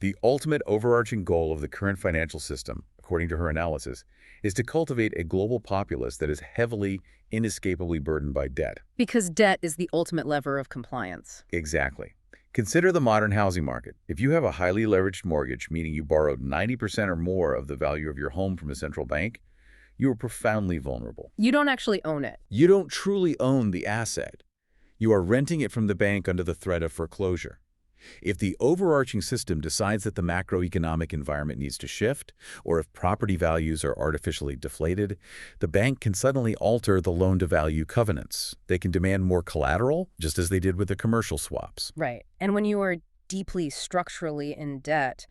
Speaker 2: The ultimate overarching goal of the current financial system, according to her analysis, is to cultivate a global populace that is heavily, inescapably burdened by debt.
Speaker 1: Because debt is the ultimate lever of compliance.
Speaker 2: Exactly. Consider the modern housing market. If you have a highly leveraged mortgage, meaning you borrowed 90% or more of the value of your home from a central bank, you are profoundly vulnerable.
Speaker 1: You don't actually own it.
Speaker 2: You don't truly own the asset. You are renting it from the bank under the threat of foreclosure. If the overarching system decides that the macroeconomic environment needs to shift, or if property values are artificially deflated, the bank can suddenly alter the loan-to-value covenants. They can demand more collateral, just as they did with the commercial swaps.
Speaker 1: Right. And when you are deeply structurally in debt,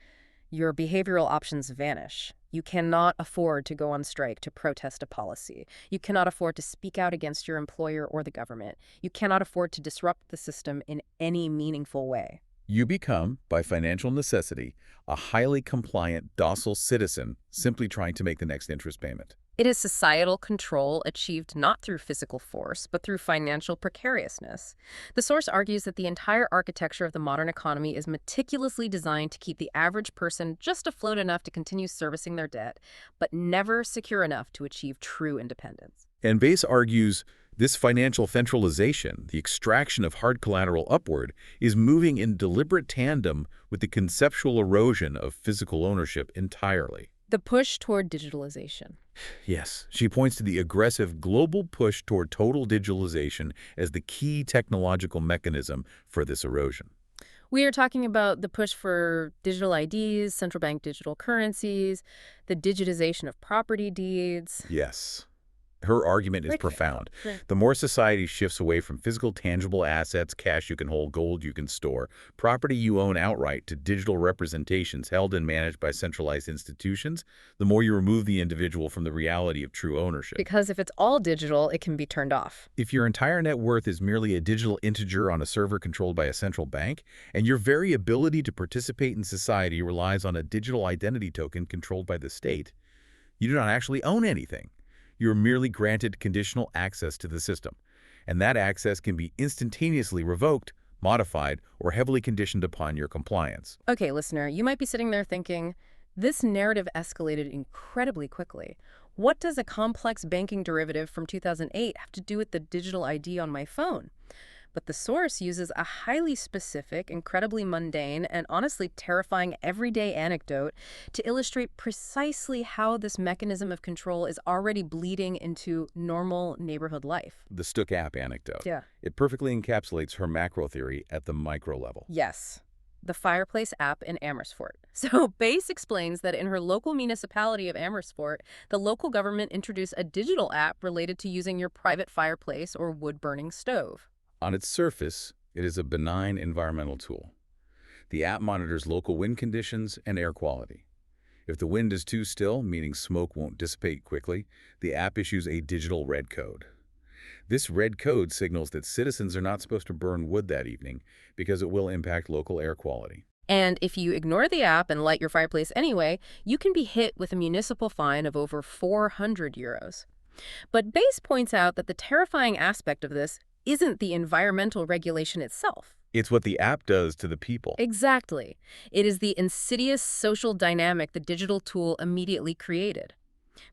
Speaker 1: your behavioral options vanish. You cannot afford to go on strike to protest a policy. You cannot afford to speak out against your employer or the government. You cannot afford to disrupt the system in any meaningful way.
Speaker 2: You become, by financial necessity, a highly compliant, docile citizen simply trying to make the next interest payment.
Speaker 1: It is societal control achieved not through physical force, but through financial precariousness. The source argues that the entire architecture of the modern economy is meticulously designed to keep the average person just afloat enough to continue servicing their debt, but never secure enough to achieve true independence.
Speaker 2: And Bais argues this financial centralization, the extraction of hard collateral upward, is moving in deliberate tandem with the conceptual erosion of physical ownership entirely.
Speaker 1: The push toward digitalization.
Speaker 2: Yes, she points to the aggressive global push toward total digitalization as the key technological mechanism for this erosion.
Speaker 1: We are talking about the push for digital IDs, central bank digital currencies, the digitization of property deeds.
Speaker 2: Yes. Her argument is profound. The more society shifts away from physical tangible assets, cash you can hold, gold you can store, property you own outright, to digital representations held and managed by centralized institutions, the more you remove the individual from the reality of true ownership.
Speaker 1: Because if it's all digital, it can be turned off.
Speaker 2: If your entire net worth is merely a digital integer on a server controlled by a central bank, and your very ability to participate in society relies on a digital identity token controlled by the state, you do not actually own anything. You are merely granted conditional access to the system, and that access can be instantaneously revoked, modified, or heavily conditioned upon your compliance.
Speaker 1: Okay, listener, you might be sitting there thinking, this narrative escalated incredibly quickly. What does a complex banking derivative from 2008 have to do with the digital ID on my phone? But the source uses a highly specific, incredibly mundane, and honestly terrifying everyday anecdote to illustrate precisely how this mechanism of control is already bleeding into normal neighborhood life.
Speaker 2: The Stook app anecdote.
Speaker 1: Yeah.
Speaker 2: It perfectly encapsulates her macro theory at the micro level.
Speaker 1: Yes. The Fireplace app in Amersfoort. So Bais explains that in her local municipality of Amersfoort, the local government introduced a digital app related to using your private fireplace or wood-burning stove.
Speaker 2: On its surface, it is a benign environmental tool. The app monitors local wind conditions and air quality. If the wind is too still, meaning smoke won't dissipate quickly, the app issues a digital red code. This red code signals that citizens are not supposed to burn wood that evening because it will impact local air quality.
Speaker 1: And if you ignore the app and light your fireplace anyway, you can be hit with a municipal fine of over 400 euros. But Bais points out that the terrifying aspect of this isn't the environmental regulation itself.
Speaker 2: It's what the app does to the people.
Speaker 1: Exactly. It is the insidious social dynamic the digital tool immediately created.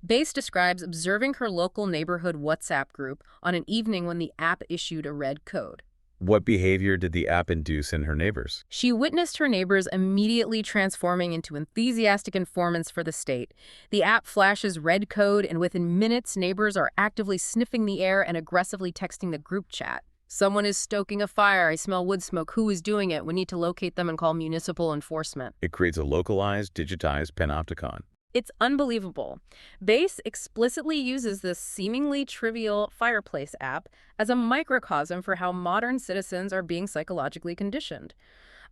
Speaker 1: Bais describes observing her local neighborhood WhatsApp group on an evening when the app issued a red code.
Speaker 2: What behavior did the app induce in her neighbors?
Speaker 1: She witnessed her neighbors immediately transforming into enthusiastic informants for the state. The app flashes red code, and within minutes, neighbors are actively sniffing the air and aggressively texting the group chat. Someone is stoking a fire. I smell wood smoke. Who is doing it? We need to locate them and call municipal enforcement.
Speaker 2: It creates a localized, digitized panopticon.
Speaker 1: It's unbelievable. Base explicitly uses this seemingly trivial fireplace app as a microcosm for how modern citizens are being psychologically conditioned.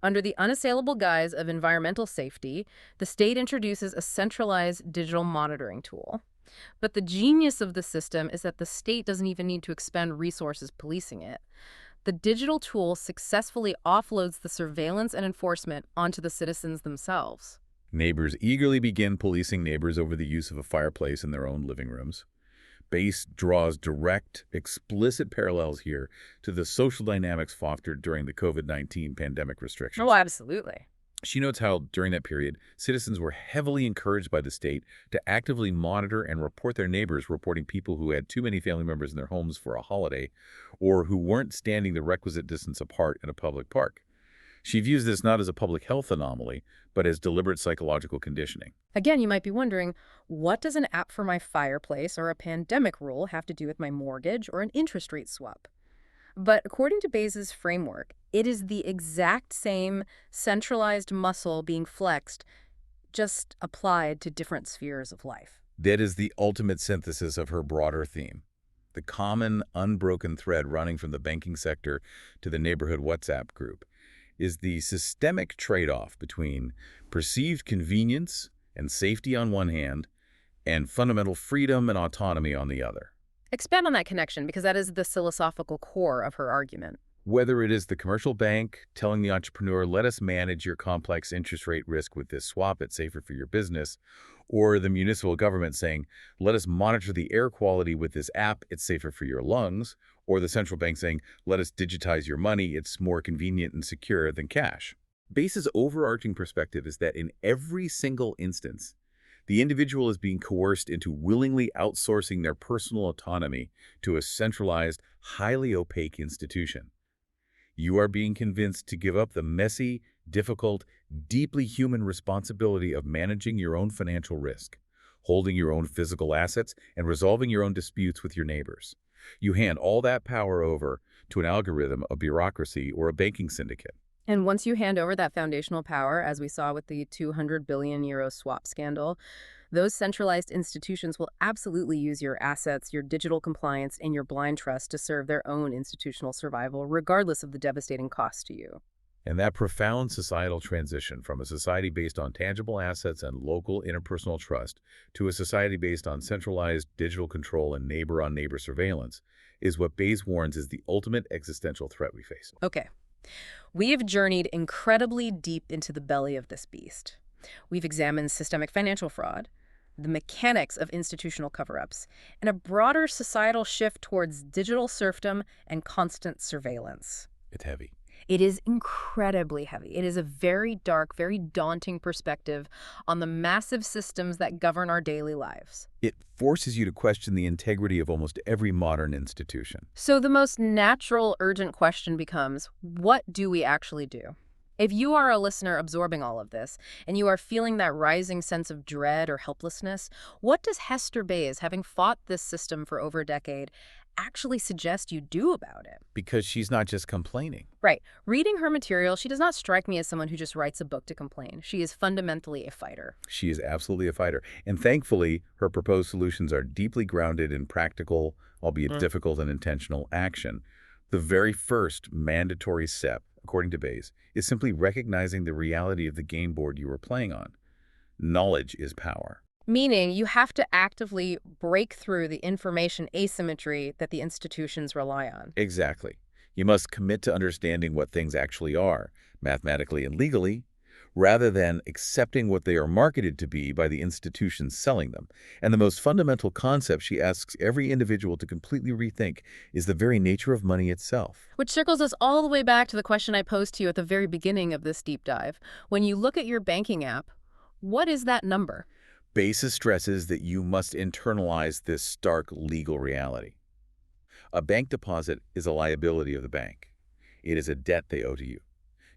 Speaker 1: Under the unassailable guise of environmental safety, the state introduces a centralized digital monitoring tool. But the genius of the system is that the state doesn't even need to expend resources policing it. The digital tool successfully offloads the surveillance and enforcement onto the citizens themselves.
Speaker 2: Neighbors eagerly begin policing neighbors over the use of a fireplace in their own living rooms. Base draws direct, explicit parallels here to the social dynamics fostered during the COVID-19 pandemic
Speaker 1: Oh,
Speaker 2: restrictions.
Speaker 1: absolutely.
Speaker 2: She notes how, during that period, citizens were heavily encouraged by the state to actively monitor and report their neighbors, reporting people who had too many family members in their homes for a holiday or who weren't standing the requisite distance apart in a public park. She views this not as a public health anomaly, but as deliberate psychological conditioning.
Speaker 1: Again, you might be wondering, what does an app for my fireplace or a pandemic rule have to do with my mortgage or an interest rate swap? But according to Bayes' framework, it is the exact same centralized muscle being flexed, just applied to different spheres of life.
Speaker 2: That is the ultimate synthesis of her broader theme. The common, unbroken thread running from the banking sector to the neighborhood WhatsApp group is the systemic trade-off between perceived convenience and safety on one hand and fundamental freedom and autonomy on the other.
Speaker 1: Expand on that connection because that is the philosophical core of her argument.
Speaker 2: Whether it is the commercial bank telling the entrepreneur, let us manage your complex interest rate risk with this swap, it's safer for your business, or the municipal government saying, let us monitor the air quality with this app, it's safer for your lungs, or the central bank saying, let us digitize your money, it's more convenient and secure than cash. Base's overarching perspective is that in every single instance, the individual is being coerced into willingly outsourcing their personal autonomy to a centralized, highly opaque institution. You are being convinced to give up the messy, difficult, deeply human responsibility of managing your own financial risk, holding your own physical assets, and resolving your own disputes with your neighbors. You hand all that power over to an algorithm, a bureaucracy, or a banking syndicate.
Speaker 1: And once you hand over that foundational power, as we saw with the 200 billion euro swap scandal, those centralized institutions will absolutely use your assets, your digital compliance, and your blind trust to serve their own institutional survival, regardless of the devastating cost to you.
Speaker 2: And that profound societal transition from a society based on tangible assets and local interpersonal trust to a society based on centralized digital control and neighbor-on-neighbor surveillance is what Bayes warns is the ultimate existential threat we face.
Speaker 1: Okay. We have journeyed incredibly deep into the belly of this beast. We've examined systemic financial fraud, the mechanics of institutional cover-ups, and a broader societal shift towards digital serfdom and constant surveillance.
Speaker 2: It's heavy.
Speaker 1: It is incredibly heavy. It is a very dark, very daunting perspective on the massive systems that govern our daily lives.
Speaker 2: It forces you to question the integrity of almost every modern institution.
Speaker 1: So the most natural, urgent question becomes, what do we actually do? If you are a listener absorbing all of this, and you are feeling that rising sense of dread or helplessness, what does Hester Bais, having fought this system for over a decade, actually suggest you do about it?
Speaker 2: Because she's not just complaining.
Speaker 1: Right. Reading her material, she does not strike me as someone who just writes a book to complain. She is fundamentally a fighter.
Speaker 2: She is absolutely a fighter. And thankfully, her proposed solutions are deeply grounded in practical, albeit difficult and intentional action. The very first mandatory step, according to Bayes, is simply recognizing the reality of the game board you are playing on. Knowledge is power.
Speaker 1: Meaning you have to actively break through the information asymmetry that the institutions rely on.
Speaker 2: Exactly. You must commit to understanding what things actually are, mathematically and legally, rather than accepting what they are marketed to be by the institutions selling them. And the most fundamental concept she asks every individual to completely rethink is the very nature of money itself.
Speaker 1: Which circles us all the way back to the question I posed to you at the very beginning of this deep dive. When you look at your banking app, what is that number?
Speaker 2: Bayes stresses that you must internalize this stark legal reality. A bank deposit is a liability of the bank. It is a debt they owe to you.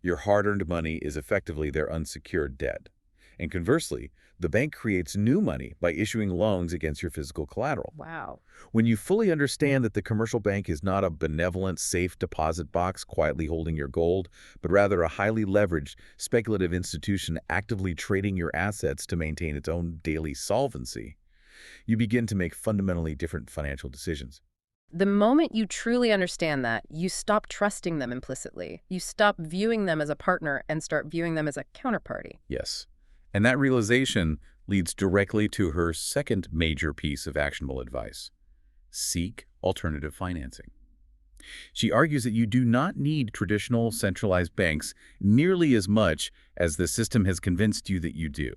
Speaker 2: Your hard-earned money is effectively their unsecured debt. And conversely, the bank creates new money by issuing loans against your physical collateral.
Speaker 1: Wow.
Speaker 2: When you fully understand that the commercial bank is not a benevolent, safe deposit box quietly holding your gold, but rather a highly leveraged, speculative institution actively trading your assets to maintain its own daily solvency, you begin to make fundamentally different financial decisions.
Speaker 1: The moment you truly understand that, you stop trusting them implicitly. You stop viewing them as a partner and start viewing them as a counterparty.
Speaker 2: Yes. And that realization leads directly to her second major piece of actionable advice: seek alternative financing. She argues that you do not need traditional centralized banks nearly as much as the system has convinced you that you do.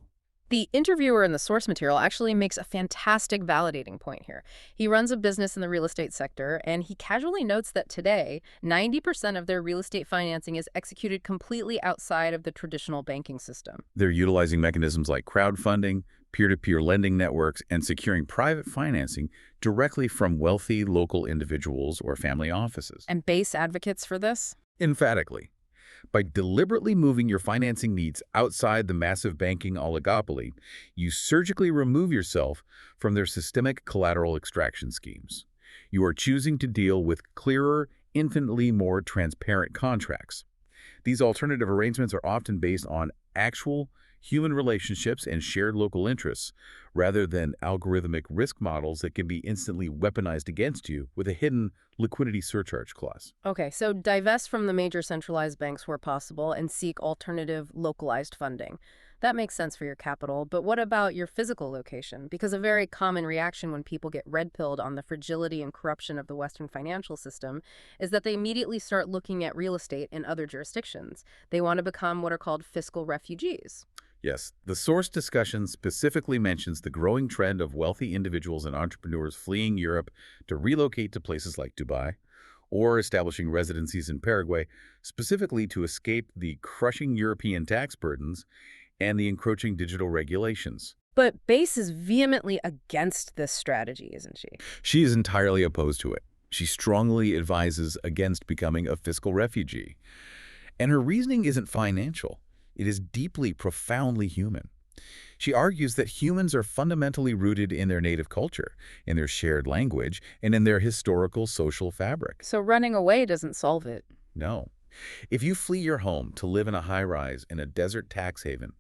Speaker 1: The interviewer in the source material actually makes a fantastic validating point here. He runs a business in the real estate sector, and he casually notes that today, 90% of their real estate financing is executed completely outside of the traditional banking system.
Speaker 2: They're utilizing mechanisms like crowdfunding, peer-to-peer lending networks, and securing private financing directly from wealthy local individuals or family offices.
Speaker 1: And Bais advocates for this?
Speaker 2: Emphatically. By deliberately moving your financing needs outside the massive banking oligopoly, you surgically remove yourself from their systemic collateral extraction schemes. You are choosing to deal with clearer, infinitely more transparent contracts. These alternative arrangements are often based on actual human relationships and shared local interests, rather than algorithmic risk models that can be instantly weaponized against you with a hidden liquidity surcharge clause.
Speaker 1: Okay, so divest from the major centralized banks where possible and seek alternative localized funding. That makes sense for your capital, but what about your physical location? Because a very common reaction when people get red-pilled on the fragility and corruption of the Western financial system is that they immediately start looking at real estate in other jurisdictions. They want to become what are called fiscal refugees.
Speaker 2: Yes, the source discussion specifically mentions the growing trend of wealthy individuals and entrepreneurs fleeing Europe to relocate to places like Dubai or establishing residencies in Paraguay, specifically to escape the crushing European tax burdens and the encroaching digital regulations.
Speaker 1: But Bais is vehemently against this strategy, isn't she?
Speaker 2: She is entirely opposed to it. She strongly advises against becoming a fiscal refugee. And her reasoning isn't financial. It is deeply, profoundly human. She argues that humans are fundamentally rooted in their native culture, in their shared language, and in their historical social fabric.
Speaker 1: So running away doesn't solve it.
Speaker 2: No. If you flee your home to live in a high-rise in a desert tax haven,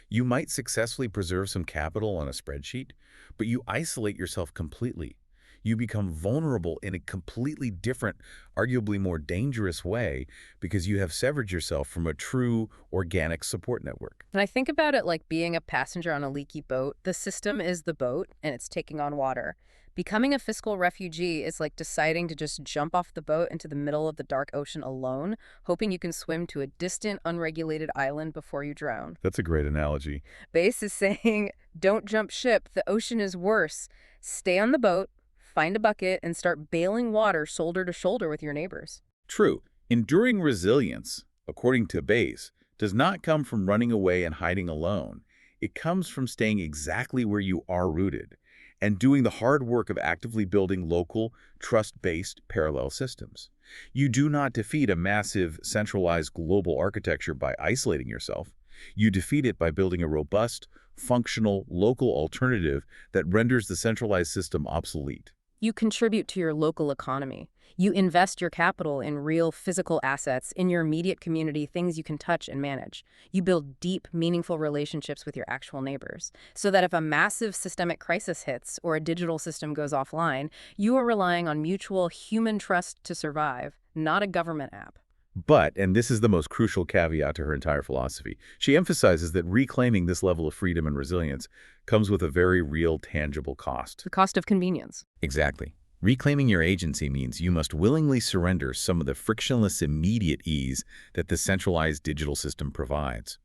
Speaker 2: you might successfully preserve some capital on a spreadsheet, but you isolate yourself completely. You become vulnerable in a completely different, arguably more dangerous way because you have severed yourself from a true, organic support network.
Speaker 1: And I think about it like being a passenger on a leaky boat. The system is the boat, and it's taking on water. Becoming a fiscal refugee is like deciding to just jump off the boat into the middle of the dark ocean alone, hoping you can swim to a distant, unregulated island before you drown.
Speaker 2: That's a great analogy.
Speaker 1: Bais is saying, don't jump ship. The ocean is worse. Stay on the boat, find a bucket, and start bailing water shoulder to shoulder with your neighbors.
Speaker 2: True. Enduring resilience, according to Bais, does not come from running away and hiding alone. It comes from staying exactly where you are rooted and doing the hard work of actively building local, trust-based parallel systems. You do not defeat a massive, centralized global architecture by isolating yourself. You defeat it by building a robust, functional, local alternative that renders the centralized system obsolete.
Speaker 1: You contribute to your local economy. You invest your capital in real physical assets in your immediate community, things you can touch and manage. You build deep, meaningful relationships with your actual neighbors, so that if a massive systemic crisis hits or a digital system goes offline, you are relying on mutual human trust to survive, not a government app.
Speaker 2: But, and this is the most crucial caveat to her entire philosophy, she emphasizes that reclaiming this level of freedom and resilience comes with a very real, tangible cost.
Speaker 1: The cost of convenience.
Speaker 2: Exactly. Reclaiming your agency means you must willingly surrender some of the frictionless, immediate ease that the centralized digital system provides.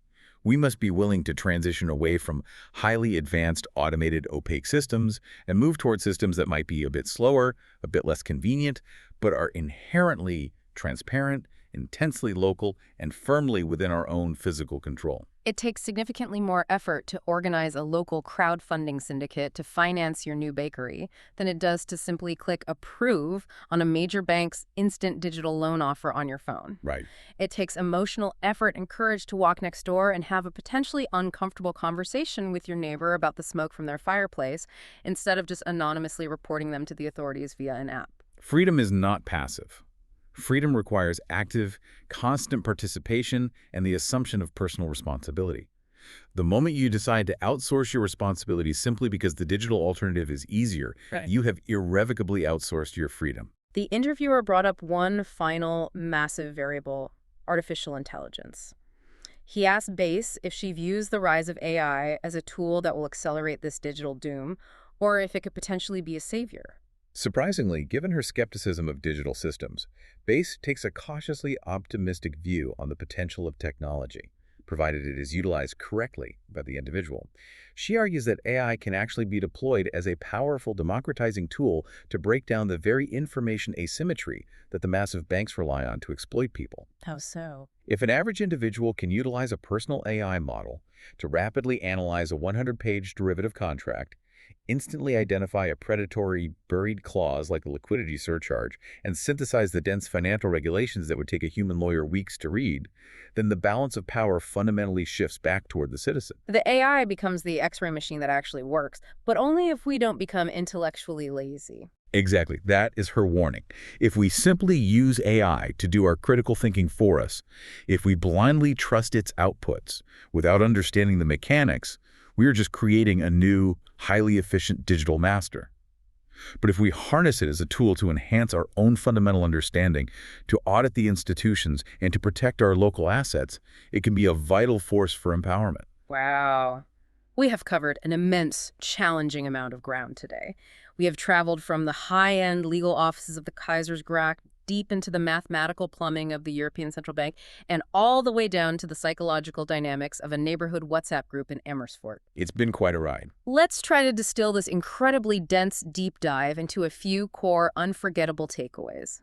Speaker 2: We must be willing to transition away from highly advanced, automated, opaque systems and move toward systems that might be a bit slower, a bit less convenient, but are inherently transparent intensely local, and firmly within our own physical control.
Speaker 1: It takes significantly more effort to organize a local crowdfunding syndicate to finance your new bakery than it does to simply click approve on a major bank's instant digital loan offer on your phone.
Speaker 2: Right.
Speaker 1: It takes emotional effort and courage to walk next door and have a potentially uncomfortable conversation with your neighbor about the smoke from their fireplace instead of just anonymously reporting them to the authorities via an app.
Speaker 2: Freedom is not passive. Freedom requires active, constant participation and the assumption of personal responsibility. The moment you decide to outsource your responsibility simply because the digital alternative is easier,
Speaker 1: Right.
Speaker 2: you have irrevocably outsourced your freedom.
Speaker 1: The interviewer brought up one final massive variable: artificial intelligence. He asked Bais if she views the rise of AI as a tool that will accelerate this digital doom, or if it could potentially be a savior.
Speaker 2: Surprisingly, given her skepticism of digital systems, Bais takes a cautiously optimistic view on the potential of technology, provided it is utilized correctly by the individual. She argues that AI can actually be deployed as a powerful democratizing tool to break down the very information asymmetry that the massive banks rely on to exploit people.
Speaker 1: How so?
Speaker 2: If an average individual can utilize a personal AI model to rapidly analyze a 100-page derivative contract, instantly identify a predatory buried clause like a liquidity surcharge, and synthesize the dense financial regulations that would take a human lawyer weeks to read, then the balance of power fundamentally shifts back toward the citizen.
Speaker 1: The AI becomes the X-ray machine that actually works, but only if we don't become intellectually lazy.
Speaker 2: Exactly. That is her warning. If we simply use AI to do our critical thinking for us, if we blindly trust its outputs without understanding the mechanics, we are just creating a new, highly efficient digital master. But if we harness it as a tool to enhance our own fundamental understanding, to audit the institutions, and to protect our local assets, it can be a vital force for empowerment.
Speaker 1: Wow. We have covered an immense, challenging amount of ground today. We have traveled from the high-end legal offices of the Kaisersgracht deep into the mathematical plumbing of the European Central Bank and all the way down to the psychological dynamics of a neighborhood WhatsApp group in Amersfoort.
Speaker 2: It's been quite a ride.
Speaker 1: Let's try to distill this incredibly dense deep dive into a few core unforgettable takeaways.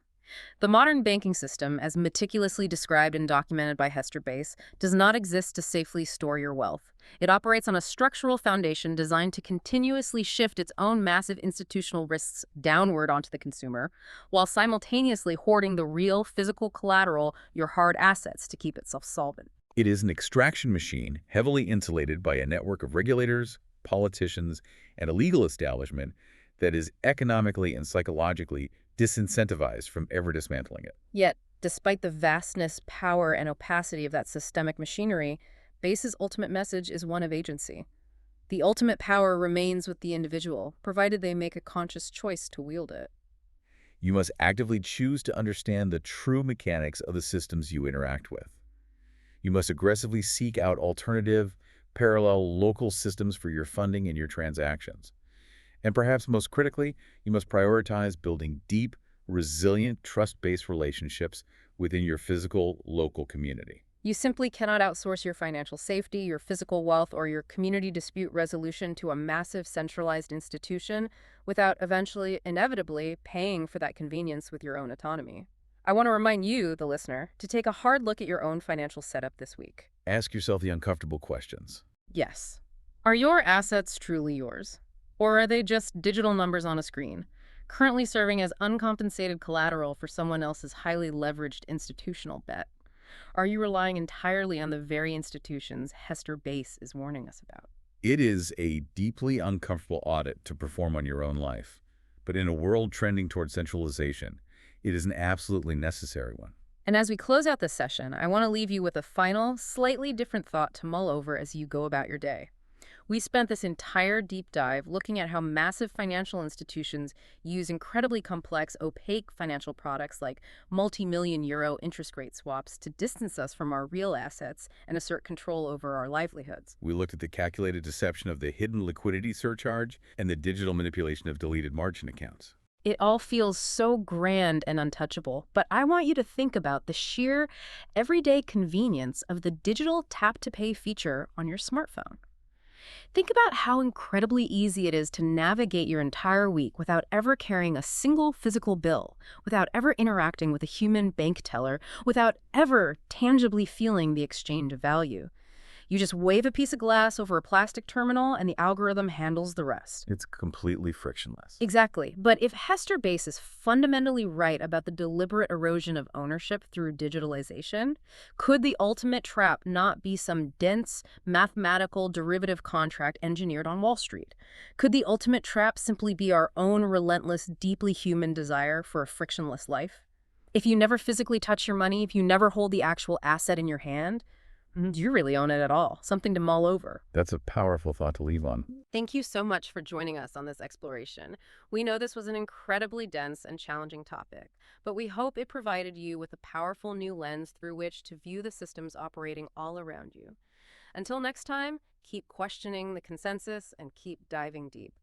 Speaker 1: The modern banking system, as meticulously described and documented by Hester Bais, does not exist to safely store your wealth. It operates on a structural foundation designed to continuously shift its own massive institutional risks downward onto the consumer, while simultaneously hoarding the real physical collateral, your hard assets, to keep itself solvent.
Speaker 2: It is an extraction machine heavily insulated by a network of regulators, politicians, and a legal establishment that is economically and psychologically disincentivized from ever dismantling it.
Speaker 1: Yet, despite the vastness, power, and opacity of that systemic machinery, Bais's ultimate message is one of agency. The ultimate power remains with the individual, provided they make a conscious choice to wield it.
Speaker 2: You must actively choose to understand the true mechanics of the systems you interact with. You must aggressively seek out alternative, parallel local systems for your funding and your transactions. And perhaps most critically, you must prioritize building deep, resilient, trust-based relationships within your physical, local community.
Speaker 1: You simply cannot outsource your financial safety, your physical wealth, or your community dispute resolution to a massive centralized institution without eventually, inevitably, paying for that convenience with your own autonomy. I want to remind you, the listener, to take a hard look at your own financial setup this week.
Speaker 2: Ask yourself the uncomfortable questions.
Speaker 1: Yes. Are your assets truly yours? Or are they just digital numbers on a screen, currently serving as uncompensated collateral for someone else's highly leveraged institutional bet? Are you relying entirely on the very institutions Hester Bais is warning us about?
Speaker 2: It is a deeply uncomfortable audit to perform on your own life, but in a world trending toward centralization, it is an absolutely necessary one.
Speaker 1: And as we close out this session, I want to leave you with a final, slightly different thought to mull over as you go about your day. We spent this entire deep dive looking at how massive financial institutions use incredibly complex, opaque financial products like multi-million euro interest rate swaps to distance us from our real assets and assert control over our livelihoods.
Speaker 2: We looked at the calculated deception of the hidden liquidity surcharge and the digital manipulation of deleted margin accounts.
Speaker 1: It all feels so grand and untouchable, but I want you to think about the sheer, everyday convenience of the digital tap-to-pay feature on your smartphone. Think about how incredibly easy it is to navigate your entire week without ever carrying a single physical bill, without ever interacting with a human bank teller, without ever tangibly feeling the exchange of value. You just wave a piece of glass over a plastic terminal and the algorithm handles the rest.
Speaker 2: It's completely frictionless.
Speaker 1: Exactly. But if Hester Bais is fundamentally right about the deliberate erosion of ownership through digitalization, could the ultimate trap not be some dense, mathematical derivative contract engineered on Wall Street? Could the ultimate trap simply be our own relentless, deeply human desire for a frictionless life? If you never physically touch your money, if you never hold the actual asset in your hand, do you really own it at all? Something to mull over.
Speaker 2: That's a powerful thought to leave on.
Speaker 1: Thank you so much for joining us on this exploration. We know this was an incredibly dense and challenging topic, but we hope it provided you with a powerful new lens through which to view the systems operating all around you. Until next time, keep questioning the consensus and keep diving deep.